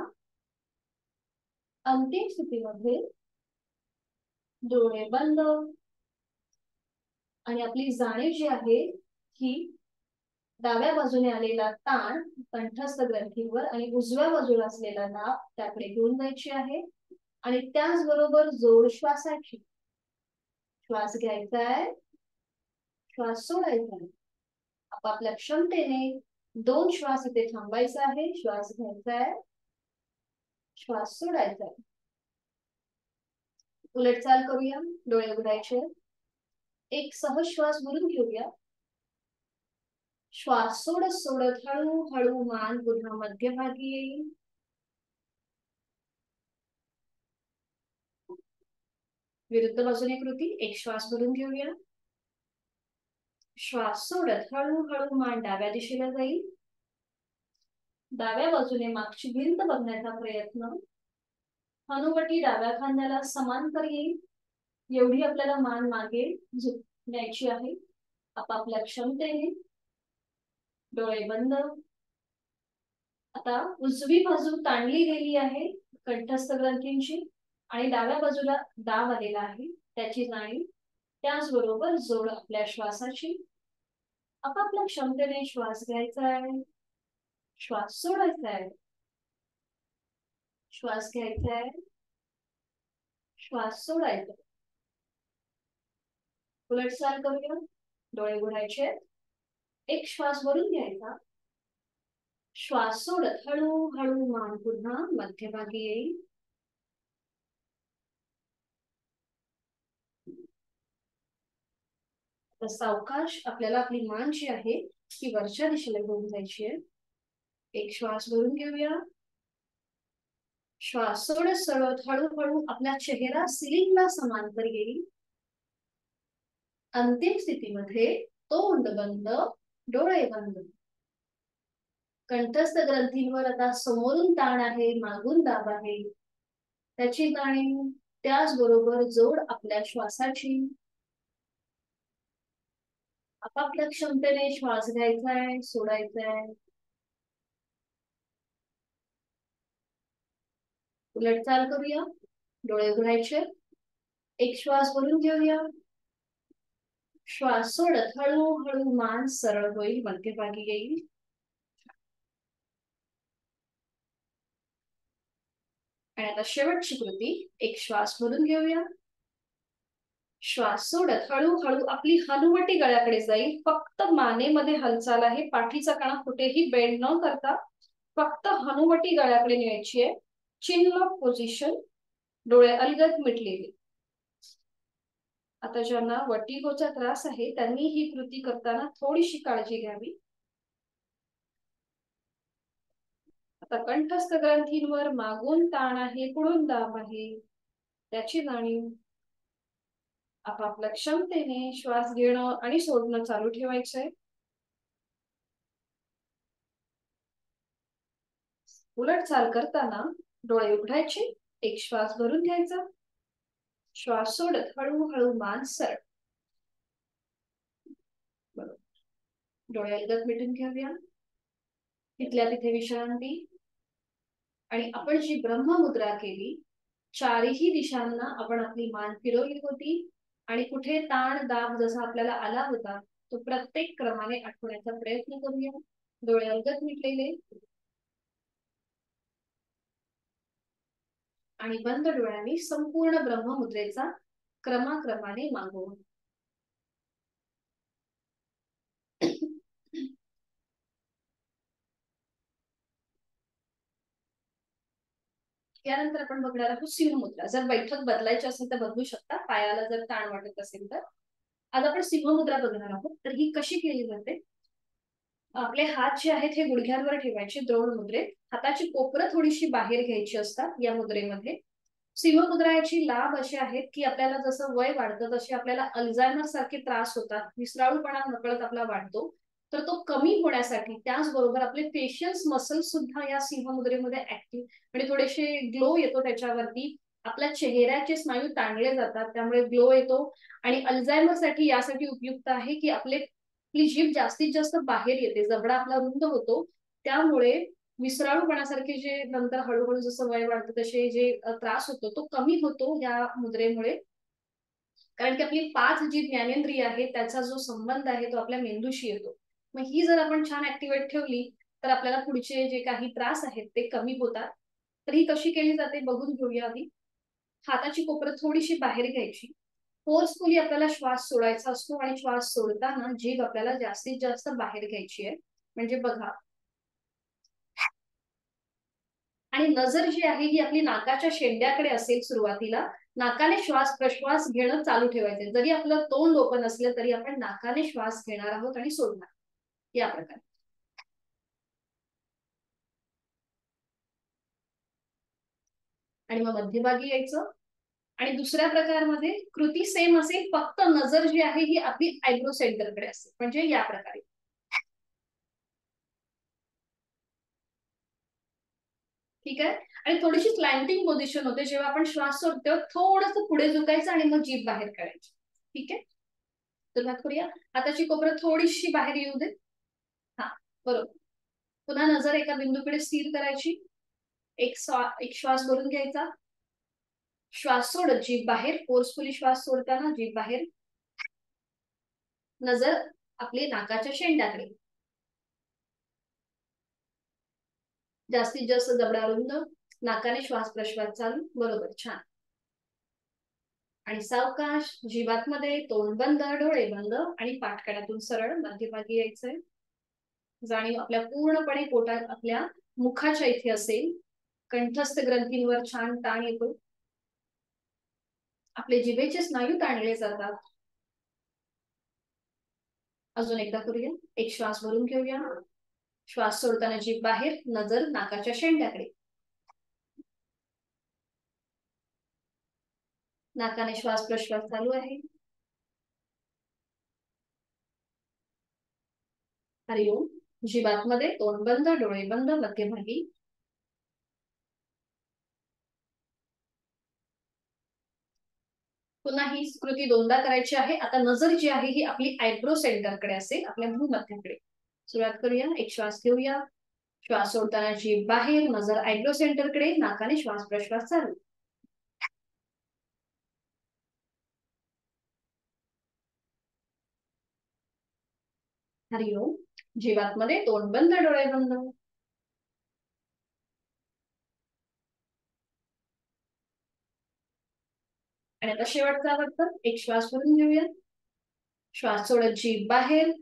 अंतिम स्थितीमध्ये डोळे बंद आणि आपली जाणीव जी आहे ही डाव्या बाजूने आलेला ताण कंठस्थ ग्रंथीवर आणि उजव्या बाजूला असलेला दाब त्याकडे घेऊन जायची आहे. आणि त्याचबरोबर जोड श्वासाची. श्वास घ्यायचा आहे, श्वास सोडायचा आहे. आपापल्या क्षमतेने 2 श्वास इथे थांबायचा आहे. श्वास घ्यायचा आहे, श्वास सोडायचा आहे. उलटचाल करूया. डोळे उघडायचे. एक सहज श्वास भरून घेऊया. श्वास सोडत सोडत हळूहळू मान पुन्हा मध्यभागी येईल. विरुद्ध बाजूने कृती. एक श्वास भरून घेऊया. श्वास सोडत हळूहळू मान डाव्या दिशेला जाईल. डाव्या बाजूने मागची भिंत बघण्याचा प्रयत्न. हनुवटी डाव्या खांद्याला समांतर येईल एवढी आपल्याला मान मागे झुकण्याची आहे आपापल्या क्षमतेने. डोळे बंद. आता उजवी बाजू ताणली गेली आहे कंठस्थ ग्रंथींची आणि डाव्या बाजूला दाब आलेला आहे त्याची जाणीव. त्याचबरोबर जोड आपल्या श्वासाची. आपापल्या क्षमतेने श्वास घ्यायचा आहे, श्वास सोडायचा आहे, श्वास घ्यायचा आहे, श्वास सोडायचा. उलट चाल करूया. डोळे उघडायचे. एक श्वास भरून घ्यायचा, श्वास सोडत हळूहळू मान पुन्हा मध्यभागी येईल. सावकाश आपल्याला आपली मान जी आहे ती वरच्या दिशेला घेऊन जायची आहे. एक श्वास भरून घेऊया, श्वास सोडत सोडत हळूहळू आपला चेहरा सिलिंगला समांतर येईल. अंतिम स्थितीमध्ये तोंड बंद, डोळे बंद. कंठस्थ ग्रंथींवर आता समोरून ताण आहे, मागून दाब आहे, त्याची जाणीव. त्याचबरोबर जोड आपल्या श्वासाची. आपापल्या क्षमतेने श्वास घ्यायचा आहे, सोडायचा आहे. उलट चाल करूया. डोळे उघडायचे. एक श्वास भरून घेऊया, श्वास सोडत हळूहळू मान सरळ होईल, मध्यभागी येईल. आणि आता शेवटची कृती. एक श्वास भरून घेऊया, श्वास सोडत हळूहळू आपली हनुवटी गळ्याकडे जाईल. फक्त मानेमध्ये हालचाल आहे, पाठीचा कणा कुठेही बेंड न करता फक्त हनुवटी गळ्याकडे न्यायची आहे. चिन लॉक पोझिशन, डोळे अलगद मिटलेले. आता ज्यांना वर्टिगोचा त्रास आहे त्यांनी ही कृती करताना थोडीशी काळजी घ्यावी. आता कंठस्थ ग्रंथींवर मागून ताण आहे, पुढून दाब आहे, त्याची जाणीव. आपापल्या क्षमतेने श्वास घेणं आणि सोडणं चालू ठेवायचंय. उलट चाल करताना डोळे उघडायचे. एक श्वास भरून घ्यायचा, श्वास सोडत हळूहळू मान सरळ. डोळे अलगद मिटून घेऊया. तिथल्या तिथे विश्रांती. आणि आपण जी ब्रह्ममुद्रा केली, चारही दिशांना आपण आपली मान फिरवली होती आणि कुठे ताण दाब जसा आपल्याला आला होता तो प्रत्येक क्रमाने आठवण्याचा प्रयत्न करूया. डोळे अलगद मिटलेले आणि बंद डोळ्यांनी संपूर्ण ब्रह्ममुद्रेचा क्रमाक्रमाने मागोवा. त्यानंतर आपण बघणार आहोत सिंहमुद्रा. जर बैठक बदलायची असेल तर बदलू शकता, पायाला जर ताण वाटत असेल तर. आज आपण सिंहमुद्रा बघणार आहोत. तर ही कशी केली जाते. आपले हात जे आहेत हे गुडघ्यांवर ठेवायचे द्रोण मुद्रेत. हाताची कोपरं थोडीशी बाहेर घ्यायची असतात या मुद्रेमध्ये. सिंहमुद्रा याची लाभ असे आहेत की आपल्याला जसं वय वाढतं तसे आपल्याला अल्झायमर सारखे त्रास होतात, विसराळूपणा नकळत आपला वाढतो, तर तो कमी होण्यासाठी त्याचबरोबर आपले फेशियल मसल सुद्धा या सिंहमुद्रेमध्ये ऍक्टिव्ह म्हणजे थोडेसे ग्लो येतो त्याच्यावरती. आपल्या चेहऱ्याचे स्नायू ताणले जातात, त्यामुळे ग्लो येतो. आणि अल्झायमर साठी यासाठी उपयुक्त आहे की आपली जीभ जास्तीत जास्त बाहेर येते, जबडा आपला रुंद होतो. त्यामुळे विसराळूपणासारखे जे नंतर हळूहळू जसं वय वाढतं तसे जे त्रास होतो तो कमी होतो या मुद्रेमुळे. कारण की आपली पाच जी ज्ञानेंद्रिय आहे त्याचा जो संबंध आहे तो आपल्या मेंदूशी येतो. मग ही जर आपण छान ऍक्टिव्हेट ठेवली तर आपल्याला पुढचे जे काही त्रास आहेत ते कमी होतात. तर ही कशी केली जाते बघून घेऊया आधी. हाताची कोपरं थोडीशी बाहेर घ्यायची. फोर्सफुली आपल्याला श्वास सोडायचा असतो आणि श्वास सोडताना जीभ आपल्याला जास्तीत जास्त बाहेर घ्यायची आहे. म्हणजे बघा. आणि नजर जी आहे ही आपली नाकाच्या शेंड्याकडे असेल सुरुवातीला. नाकाने श्वास प्रश्वास घेणं चालू ठेवायचे. जरी आपलं तोंड ओपन असलं तरी आपण नाकाने श्वास घेणार आहोत आणि सोडणार या प्रकारे. आणि मग मध्यभागी यायचं. आणि दुसऱ्या प्रकारमध्ये कृती सेम असेल, फक्त नजर जी आहे ही आपली आयब्रो सेंटरकडे असेल, म्हणजे या प्रकारे. ठीक आहे. आणि थोडीशी स्लॅन्टिंग पोझिशन होते. जेव्हा आपण श्वास सोडतो थोडस पुढे झुकायचं आणि मग जीभ बाहेर काढायची. ठीक आहे. सुरुवात करूया. हाताची कोपरं थोडीशी बाहेर येऊ दे. हा, बरोबर. पुन्हा नजर एका बिंदूकडे स्थिर करायची. एक श्वास भरून घ्यायचा, श्वास सोडत जीभ बाहेर. फोर्सफुली श्वास सोडताना जीभ बाहेर. नजर आपले नाकाच्या शेंड्याकडे. जास्तीत जास्त जबडा रुंद, नाकाने श्वास प्रश्वास चालू. बरोबर, छान. आणि सावकाश जीवातमध्ये तोंड बंद, डोळे बंद आणि पाठकड्यातून सरळ मध्यभागी यायचंय. जाणीव आपल्या पूर्णपणे पोटात आपल्या मुखाच्या इथे असेल. कंठस्थ ग्रंथींवर छान ताण येतो. आपले जिभेचे स्नायू ताणले जातात. अजून एकदा करूया. एक श्वास भरून घेऊया. श्वास सोडताना जीभ बाहेर, नजर नाकाच्या शेंड्याकडे. नाकाने श्वास प्रश्वास चालू आहे. हरिओम. जीवातमध्ये तोंड बंद, डोळे बंद, मध्यभागी. पुन्हा ही कृती दोनदा करायची आहे. आता नजर जी आहे ही आपली आयब्रो सेंटरकडे असेल, आपल्या भूमध्याकडे. सुरुवात करूया. एक श्वास घेऊया. श्वास सोडताना जीभ बाहेर, नजर आयब्रो सेंटरकडे, नाकाने श्वास प्रश्वास चालू. हरिओम. जीवातमध्ये तोंड बंद, डोळे बंद. आणि आता शेवटचा वर्तन. एक श्वास भरून घेऊया. श्वास सोडत जीभ बाहेर,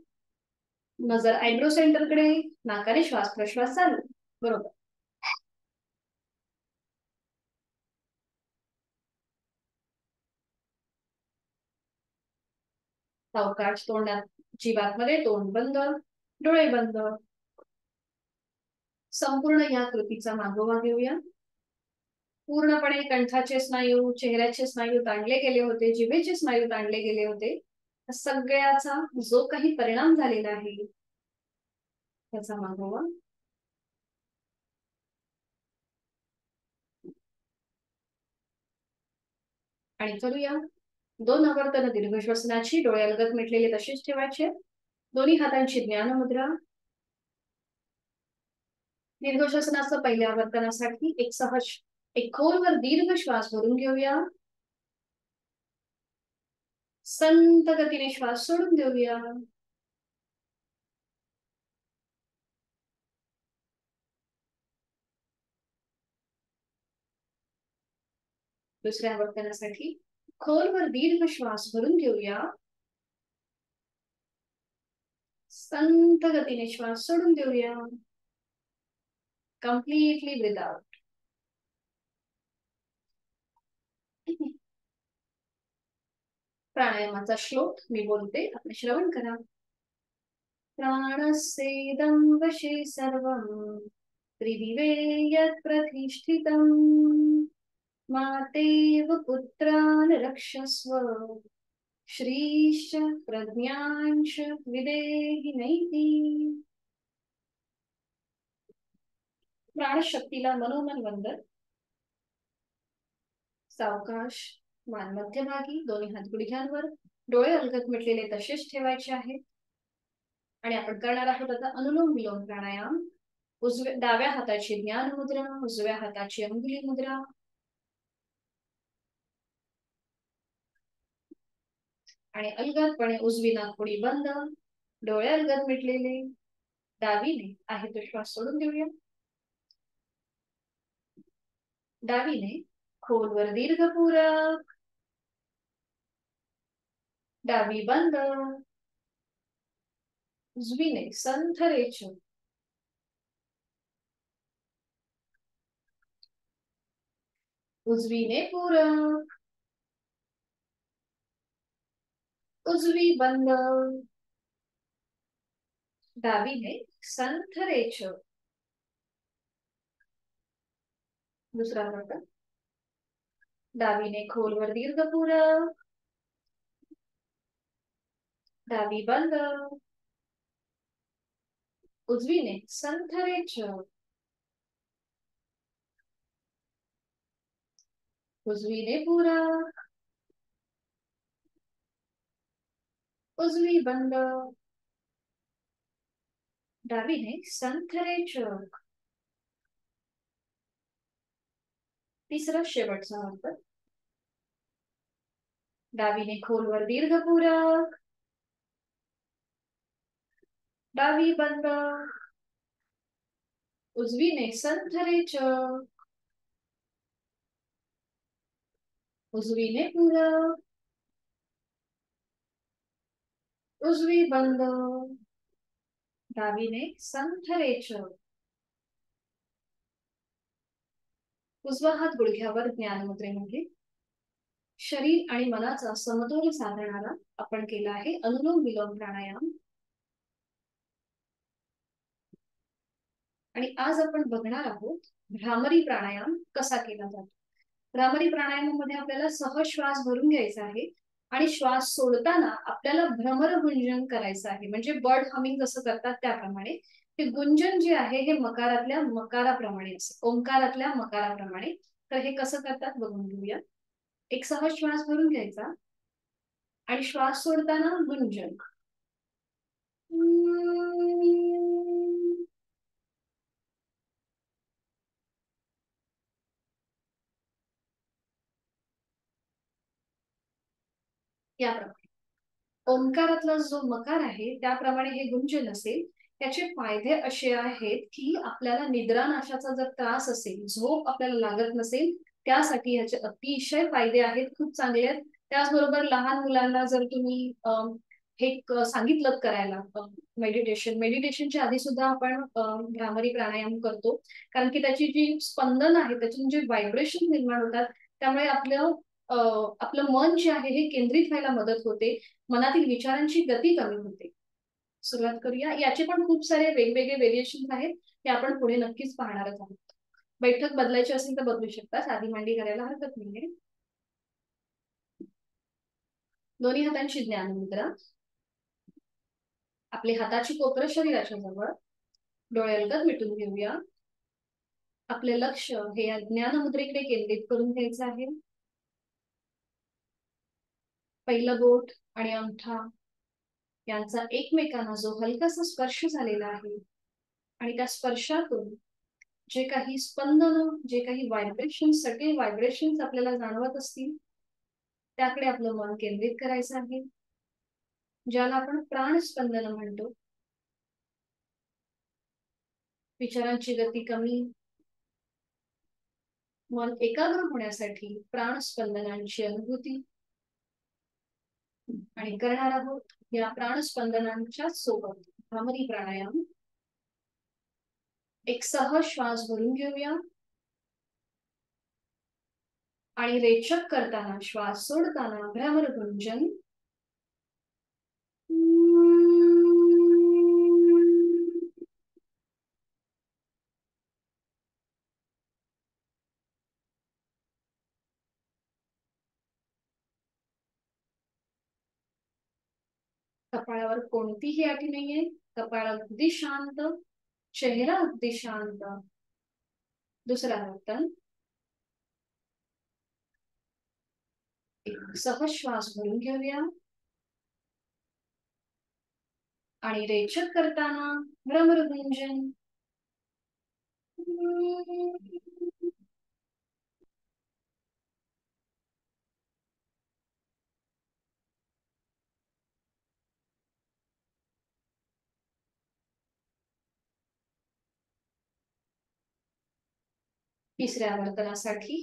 नजर आयब्रो सेंटरकडे, नाकाने श्वास प्रश्वास चालू. बरोबर. सावकाश तोंडात जीवातमध्ये तोंड बंद, डोळे बंद. संपूर्ण या कृतीचा मागोवा घेऊया. पूर्णपणे कंठाचे स्नायू, चेहऱ्याचे स्नायू ताणले गेले होते, जिभेचे स्नायू ताणले गेले होते. सगळ्याचा जो काही परिणाम झालेला आहे त्याचा मागोवा. आणि करूया. 2 आवर्तन दीर्घ श्वसनाची. डोळे अलगद मिटलेले तसेच ठेवायचे. दोन्ही हातांची ज्ञान मुद्रा. दीर्घ श्वसनाचं पहिल्या आवर्तनासाठी एक सहज, एक खोलवर दीर्घ श्वास भरून घेऊया. संत गतीने श्वास सोडून देऊया. दुसऱ्या आवर्तनासाठी खोलवर दीर्घ श्वास भरून घेऊया. संत गतीने श्वास सोडून देऊया. Completely breathe out. प्राणायामाचा श्लोक मी बोलते, आपण श्रवण करा. प्राणस्येदं वशे सर्वं त्रिदिवे यत् प्रतिष्ठितं मातेव पुत्रान् रक्षस्व श्रीश्च प्रज्ञांश विदेहि नैति. प्राणशक्तीला मनोमन वंदन. सावकाश मान मध्यभागी, दोन्ही हात गुडघ्यांवर, डोळे अलगद मिटलेले तसेच ठेवायचे आहेत. आणि आपण करणार आहोत आता अनुलोम विलोम प्राणायाम. डाव्या हाताची ज्ञान मुद्रा, उजव्या हाताची अंगुली मुद्रा. आणि अलगदपणे उजवी नाकपुडी बंद, डोळे अलगद मिटलेले. डावीने आहे तो श्वास सोडून देऊया. डावीने खोलवर दीर्घ पूरक. डावी बंद. उजवीने संथ रेच. उजवीने पूरक. उजवी बंद. डावीने संथ रेच. दुसरा प्रकार. डावीने खोलवर दीर्घ पूरक. डावी बंद. उजवीने संथ रेच. उजवीने पूरक. उजवी बंद. डावीने संथ रेच. तिसरा शेवटचा अंतर. डावीने खोलवर दीर्घ पूरक. डावी बंद, उजवीने संथरेच, उजवीने पूरक, उजवी बंद, डावीने संथरेच, उजवा हात गुडघ्यावर ज्ञानमुद्रेमध्ये. शरीर आणि मनाचा समतोल साधणारा आपण केला आहे अनुलोम विलोम प्राणायाम. आणि आज आपण बघणार आहोत भ्रामरी प्राणायाम कसा केला जातो. भ्रामरी प्राणायामामध्ये आपल्याला सहज श्वास भरून घ्यायचा आहे आणि श्वास सोडताना आपल्याला भ्रमर गुंजन करायचं आहे. म्हणजे बर्ड हमिंग जसं करतात त्याप्रमाणे ते गुंजन जे आहे हे मकारातल्या मकाराप्रमाणे असेल, ओंकारातल्या मकाराप्रमाणे. तर हे कसं करतात बघून घेऊया. एक सहज श्वास भरून घ्यायचा आणि श्वास सोडताना गुंजन. याप्रमाणे ओंकारातला जो मकार आहे त्याप्रमाणे हे गुंजन असेल. त्याचे फायदे असे आहेत की आपल्याला निद्रानाशाचा जर त्रास असेल, झोप आपल्याला लागत नसेल, त्यासाठी ह्याचे अतिशय फायदे आहेत, खूप चांगले आहेत. त्याचबरोबर लहान मुलांना जर तुम्ही हे सांगितलं करायला मेडिटेशनच्या आधी सुद्धा आपण भ्रामरी प्राणायाम करतो. कारण की त्याची जी स्पंदन आहे, त्यातून जे व्हायब्रेशन निर्माण होतात त्यामुळे आपलं मन जे आहे हे केंद्रित व्हायला मदत होते, मनातील विचारांची गती कमी होते. सुरुवात करूया. याचे पण खूप सारे वेगवेगळे व्हेरिएशन आहेत, ते आपण पुढे नक्कीच पाहणारच आहोत. बैठक बदलायची असेल तर बदलू शकता, साधी मांडी करायला हरकत नाहीये. दोन्ही हातांची ज्ञान मुद्रा. आपली हाताची कोपरं शरीराच्या जवळ, डोळे अलगद मिटून घेऊया. आपले लक्ष हे या ज्ञान मुद्रेकडे केंद्रित करून घ्यायचं आहे. पहिलं बोट आणि अंगठा यांचा एकमेकांना जो हलकासा स्पर्श झालेला आहे आणि त्या स्पर्शातून जे काही स्पंदन, जे काही व्हायब्रेशन, सगळे व्हायब्रेशन आपल्याला जाणवत असतील त्याकडे आपलं मन केंद्रित करायचं आहे, ज्याला आपण प्राणस्पंदन म्हणतो. विचारांची गती कमी, मन एकाग्र होण्यासाठी प्राणस्पंदनांची अनुभूती. आणि करणार आहोत या प्राणस्पंदनांच्या सोबत भ्रामरी प्राणायाम. एक सहज श्वास भरून घेऊया आणि रेचक करताना श्वास सोडताना भ्रामर गुंजन. कपाळावर कोणतीही अटी नाहीये, कपाळ अगदी शांत, चेहरा अगदी शांत. दुसरा वर्तन. एक सहज श्वास भरून घेऊया आणि रेचक करताना भ्रमर गुंजन. तिसऱ्या वर्तनासाठी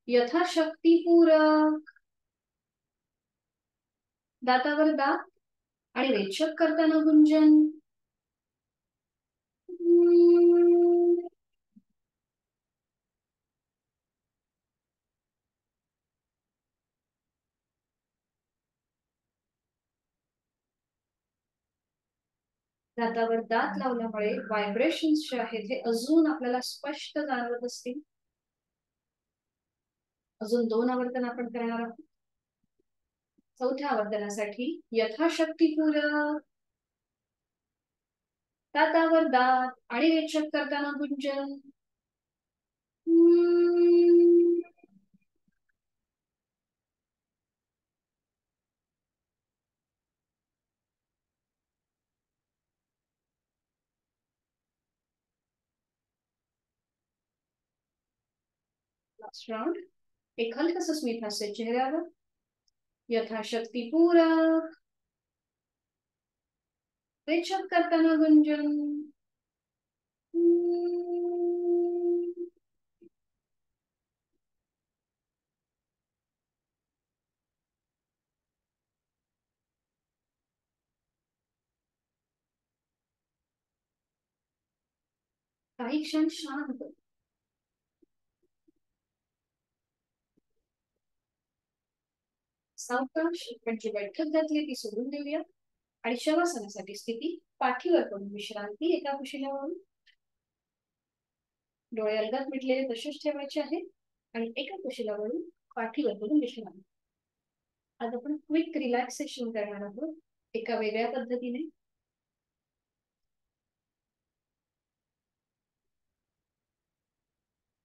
यथाशक्ती पूरक, दातावर दात आणि रेचक करताना गुंजन. दातावर दात लावल्यामुळे व्हायब्रेशन्स जे आहेत हे अजून आपल्याला स्पष्ट जाणवत असतील. अजून 2 आवर्तन आपण करणार आहोत. चौथ्या आवर्तनासाठी यथाशक्ती पूरक, दातावर दात आणि रेचक करताना गुंजन. Last round. एक हलकस स्मित हास्य चेहऱ्यावर, यथाशक्ती पूरक, रेचक करताना गुंजन काही क्षण शांत, सावकाश आपण जी बैठक घातली ती सोडून देऊया आणि शवासनासाठी स्थिती पाठीवर पडून विश्रांती एका कुशीला वळून. डोळे अलगद मिटलेले तसेच ठेवायचे आहेत आणि एका कुशीला वळून पाठीवर पडून विश्रांती. आज आपण क्विक रिलॅक्सेशन करणार आहोत एका वेगळ्या पद्धतीने.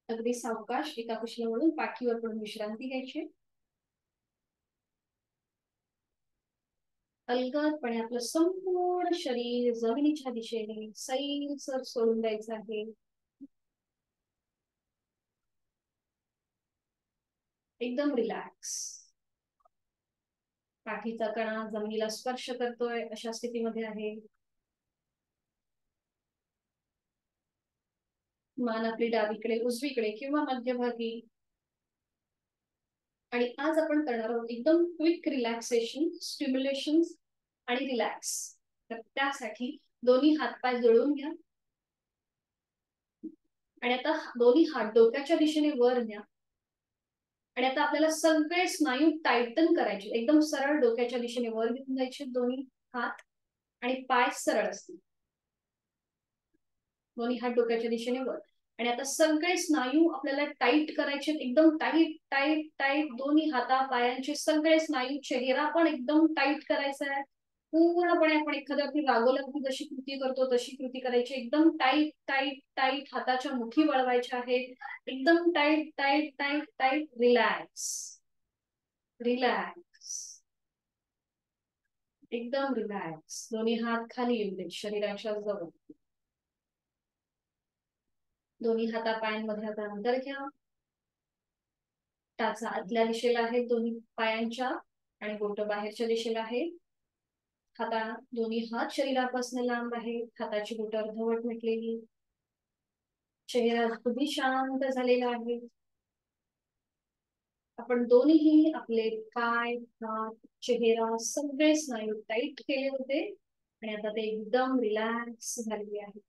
अगदी सावकाश एका कुशीला वळून पाठीवर पडून विश्रांती घ्यायची. अलगदपणे आपलं संपूर्ण शरीर जमिनीच्या दिशेने सैलसर सोडून द्यायचं आहे. एकदम रिलॅक्स. पाठीचा कणा जमिनीला स्पर्श करतोय अशा स्थितीमध्ये आहे. मान आपली डावीकडे उजवीकडे किंवा मध्यभागी. आणि आज आपण करणार आहोत एकदम क्विक रिलॅक्सेशन, स्टिम्युलेशन आणि रिलॅक्स. तर त्यासाठी दोन्ही हातपाय जोडून घ्या आणि आता दोन्ही हात डोक्याच्या दिशेने वर न्या. आणि आता आपल्याला सगळे स्नायू टायटन करायचे. एकदम सरळ डोक्याच्या दिशेने वर घेऊन जायचे दोन्ही हात आणि पाय सरळ असतील. दोन्ही हात डोक्याच्या दिशेने वर. आणि आता सगळे स्नायू आपल्याला टाईट करायचे. एकदम टाईट टाईट टाईट दोन्ही हाता पायांचे सगळे स्नायू. चेहरा पण एकदम टाईट करायचा आहे. पूर्णपणे आपण एखाद्यावरती रागवलं की जशी कृती करतो तशी कृती करायची. एकदम टाईट टाईट टाईट हाताच्या मुठी वळवायच्या आहेत. एकदम tight tight tight tight. Relax relax. एकदम रिलॅक्स. दोन्ही हात खाली येऊ दे शरीराच्या जवळ. दोन्ही हातापायांमध्ये आता अंतर घ्या. टाचा आतल्या दिशेला आहे दोन्ही पायांच्या आणि बोट बाहेरच्या दिशेला आहे. हाता दोन्ही हात शरीरापासून लांब आहे. हाताची बोट अर्धवट मिटलेली. चेहरा अगदी शांत झालेला आहे. आपण दोन्ही आपले पाय, हात, चेहरा सगळे स्नायू टाईट केले होते आणि आता ते एकदम रिलॅक्स झालेले आहे.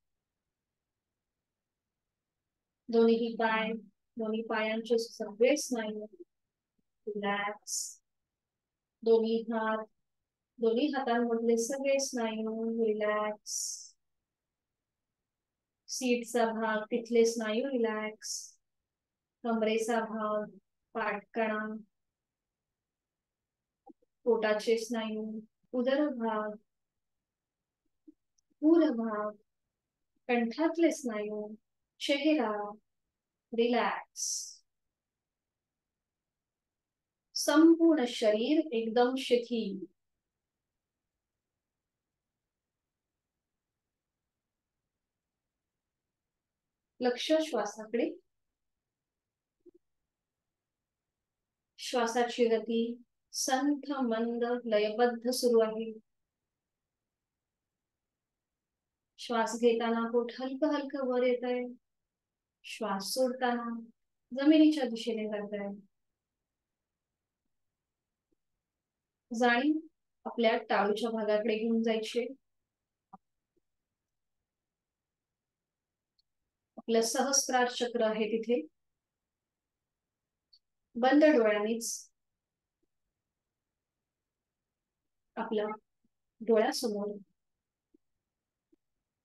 दोन्ही पाय, दोन्ही पायांचे सगळे स्नायू रिलॅक्स. दोन्ही हात, दोन्ही हातांमधले सगळे स्नायू रिलॅक्स. सीटचा भाग, तिथले स्नायू रिलॅक्स. कमरेचा भाग, पाठकणा, पोटाचे स्नायू, उदर भाग, पूर भाग, कंठातले स्नायू, चेहरा रिलॅक्स. संपूर्ण शरीर एकदम शिथिल. लक्ष श्वासाकडे. श्वासाची गती संथ मंद लयबद्ध सुरू आहे. श्वास घेताना पोट हलकं हलकं वर येत आहे. श्वास सोडताना जमिनीच्या दिशेने जात आहे. जाणीव आपल्या टाळूच्या भागाकडे घेऊन जायचे. आपलं सहस्त्रार चक्र आहे तिथे. बंद डोळ्यांनीच आपल्या डोळ्यासमोर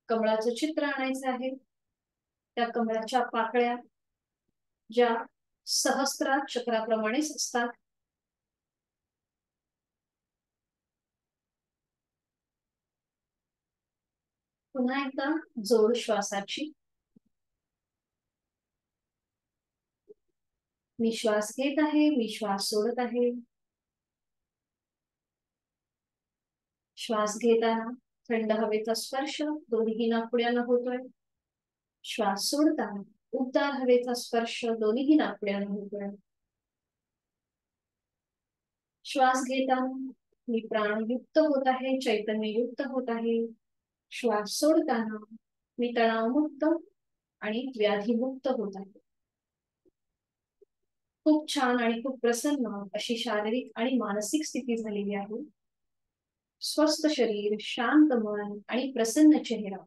कमळाचं चित्र आणायचं आहे. त्या कमळाच्या पाकळ्या ज्या सहस्त्रार चक्राप्रमाणेच असतात. पुन्हा एकदा जोड श्वासाची. मी श्वास घेत आहे, मी श्वास सोडत आहे. श्वास घेताना थंड हवेचा स्पर्श दोन्ही नाकपुड्याला होतोय. श्वास सोडताना उबदार हवेचा स्पर्श दोन्ही नाकपुड्याला होतोय. श्वास घेताना मी प्राणयुक्त होत आहे, चैतन्ययुक्त होत आहे. श्वास सोडताना मी तणावमुक्त आणि व्याधीमुक्त होत आहे. खूप छान आणि खूप प्रसन्न अशी शारीरिक आणि मानसिक स्थिती झालेली आहे. स्वस्थ शरीर, शांत मन आणि प्रसन्न चेहरा.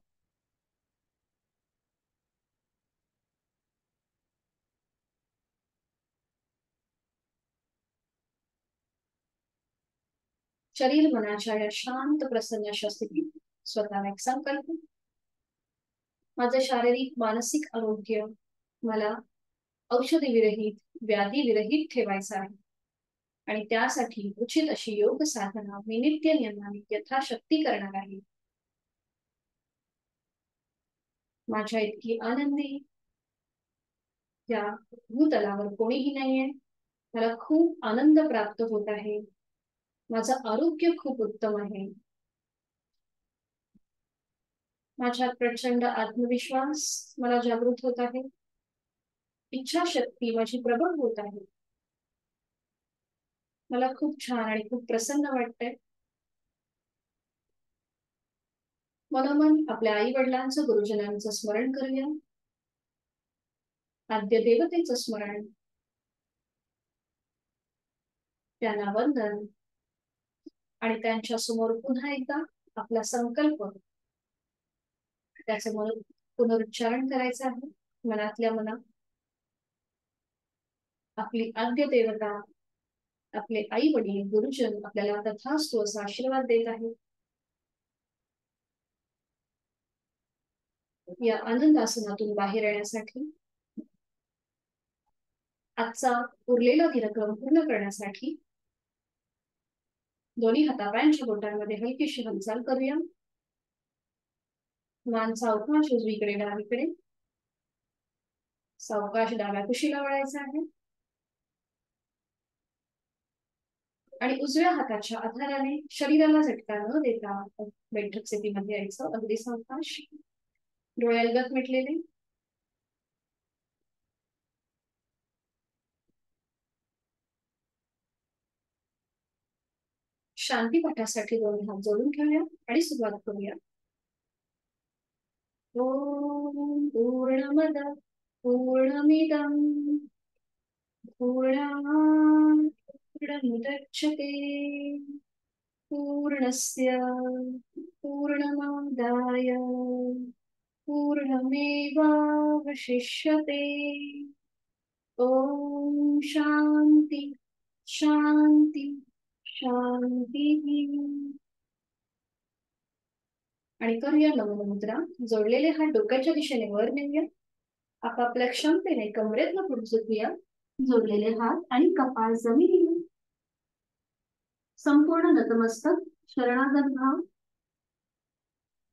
शरीर मनाच्या या शांत प्रसन्न अशा स्थितीत स्वतःला एक संकल्प, माझं शारीरिक मानसिक आरोग्य मला औषधी विरहित, व्याधी विरहित ठेवायचं आहे. आणि त्यासाठी उचित अशी योग साधना मी नित्य नियमाने यथाशक्ती करणार आहे. माझ्या इतकी आनंदी या भूतलावर कोणीही नाहीये. मला खूप आनंद प्राप्त होत आहे. माझं आरोग्य खूप उत्तम आहे. माझ्यात प्रचंड आत्मविश्वास मला जागृत होत आहे. इच्छाशक्ती माझी प्रबळ होत आहे. मला खूप छान आणि खूप प्रसन्न वाटतंय. मनोमन आपल्या आई वडिलांचं, गुरुजनांचं स्मरण करूया. आद्य देवतेचं स्मरण, त्यांना वंदन आणि त्यांच्या समोर पुन्हा एकदा आपला संकल्प, त्याचं पुनरुच्चारण करायचं आहे मनातल्या मनात. आपली आद्य देवता, आपले आई वडील, गुरुजन आपल्याला तथास्तु असा आशीर्वाद देत आहे. या आनंदासनातून बाहेर येण्यासाठी, आजचा उरलेला दिनक्रम पूर्ण करण्यासाठी दोन्ही हातापायांच्या बोटांमध्ये हलकीशी हालचाल करूया. मान सावकाश उजवीकडे डावीकडे, सावकाश डाव्या कुशीला वळायचा आहे आणि उजव्या हाताच्या आधाराने शरीराला झटका न देता बैठक स्थितीमध्ये यायचं. अगदी सावकाश, डोळे अलगद मिटलेले. शांतीपाठासाठी दोन्ही हात जोडून ठेवूया आणि सुरुवात करूया. ओम पूर्णमद पूर्णमिदं पूर्णात् पूर्णमुदच्यते पूर्णस्य पूर्णमादाय पूर्णमेवावशिष्यते. ओम शांती शांती शांती. आणि करूया नमन मुद्रा. जोडलेले हात डोक्याच्या दिशेने वर नेऊया. आपापल्या क्षमतेने कमरेतनं पुढे झुकूया. जोडलेले हात आणि कपाळ जमिनीवर. संपूर्ण नतमस्तक, शरणागत भाव.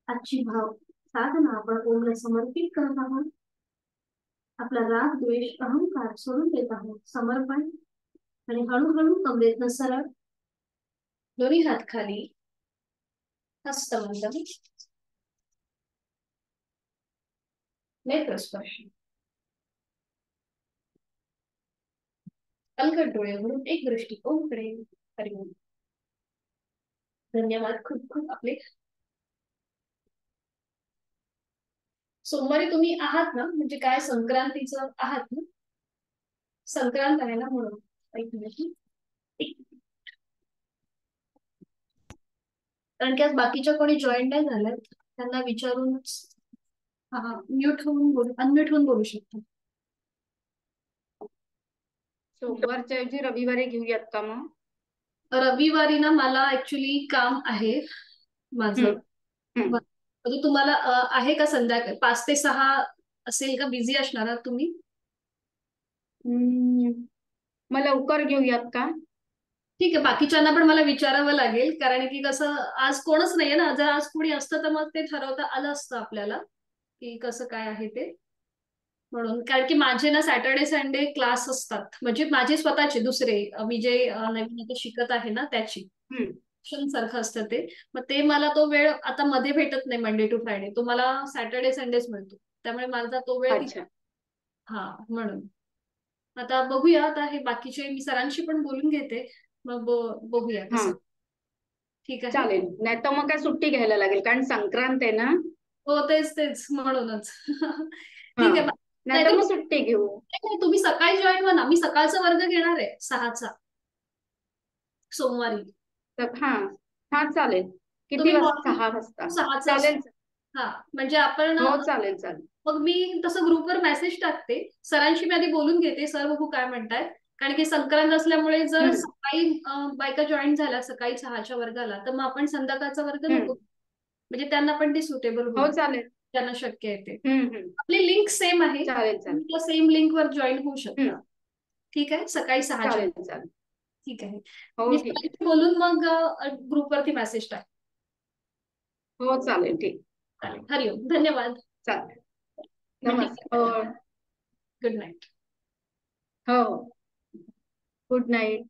आजची भाव साधना आपण ओमला समर्पित करत आहोत. आपला राग, द्वेष, अहंकार सोडून देत आहोत. समर्पण. आणि हळूहळू कमरेतनं सरळ, दोन्ही हात खाली, हस्तमंडल, नेत्रस्पर्श. अलगद डोळे उघडून एक दृष्टी ओमकडे. हरिओम. धन्यवाद खूप खूप आपले. सोमवारी तुम्ही आहात ना, म्हणजे काय संक्रांतीचं आहात ना? संक्रांत आहे ना म्हणून. एक मिनिट. कारण की आज बाकीच्या कोणी जॉईन नाही झाल्यात, त्यांना विचारून म्यूट होऊन बोलू, अनम्यूट होऊन बोलू शकतो.
सोमवारच्या ऐवजी रविवारी घेऊयात का मग?
रविवारी ना मला ऍक्च्युली काम आहे माझं. म्हणजे तुम्हाला आहे का संध्याकाळी 5 ते 6 असेल का? बिझी असणार आहात तुम्ही?
मग लवकर घेऊयात का?
ठीक आहे, बाकीच्यांना पण मला विचारावं लागेल, कारण की कसं आज कोणच नाहीये ना. जर आज कोणी असतं तर मग ते ठरवता आलं असतं आपल्याला की कसं काय आहे ते. म्हणून, कारण की माझे ना सॅटर्डे संडे क्लास असतात, म्हणजे माझे स्वतःचे दुसरे, मी जे नवीन आता शिकत आहे ना त्याची सारखं असतं ते. मग ते मला तो वेळ आता मध्ये भेटत नाही. मंडे टू फ्रायडे तो मला सॅटर्डे संडेच मिळतो, त्यामुळे माझा तो वेळ. हा, म्हणून आता बघूया. आता हे बाकीचे मी सरांशी पण बोलून घेते, मग बघूया कसं. ठीक आहे.
चालेल, नाही तर मग काय सुट्टी घ्यायला लागेल कारण संक्रांत आहे ना.
हो तेच तेच म्हणूनच.
हा,
ठीक आहे.
नाही तर
नाहीतर
मग सुट्टी घेऊ.
नाही, तुम्ही सकाळी जॉईन व्हा ना, मी सकाळचा वर्ग घेणार आहे 6चा सोमवारी.
तर हा, हा चालेल. किती
तुम्ही
वाजता?
मॉर्निंग
6 वाजता?
6चा
चालेल.
हा, म्हणजे आपण
हो चालेल चालेल.
मग मी तसं ग्रुपवर मेसेज टाकते, सरांशी मी आधी बोलून घेते, सर बघू काय म्हणतायत. कारण की संक्रांत असल्यामुळे जर
हम्म
सकाळी बायका जॉईन झाल्या सकाळी 6च्या वर्गाला, तर मग आपण संध्याकाळचा वर्ग नको,
हम्म.
म्हणजे त्यांना पण ते सुटेबल
हो
होईल,
चालेल.
त्यांना शक्य आहे ते.
हम्म.
आपली लिंक सेम आहे,
चालेल चालेल.
तुम्ही त्या सेम लिंक वर जॉईन होऊ शकता.
हम्म.
ठीक आहे, सकाळी 6च्या.
चालेल चालेल.
ठीक आहे.
हो
मी
ठीक आहे.
सरांशी बोलून मग ग्रुपवरती मेसेज टाक.
हो चालेल ठीक.
चालेल, हरिओम, धन्यवाद.
चालेल.
म्हटलं
नमस्कार.
Good night.
हो, गुड नाईट.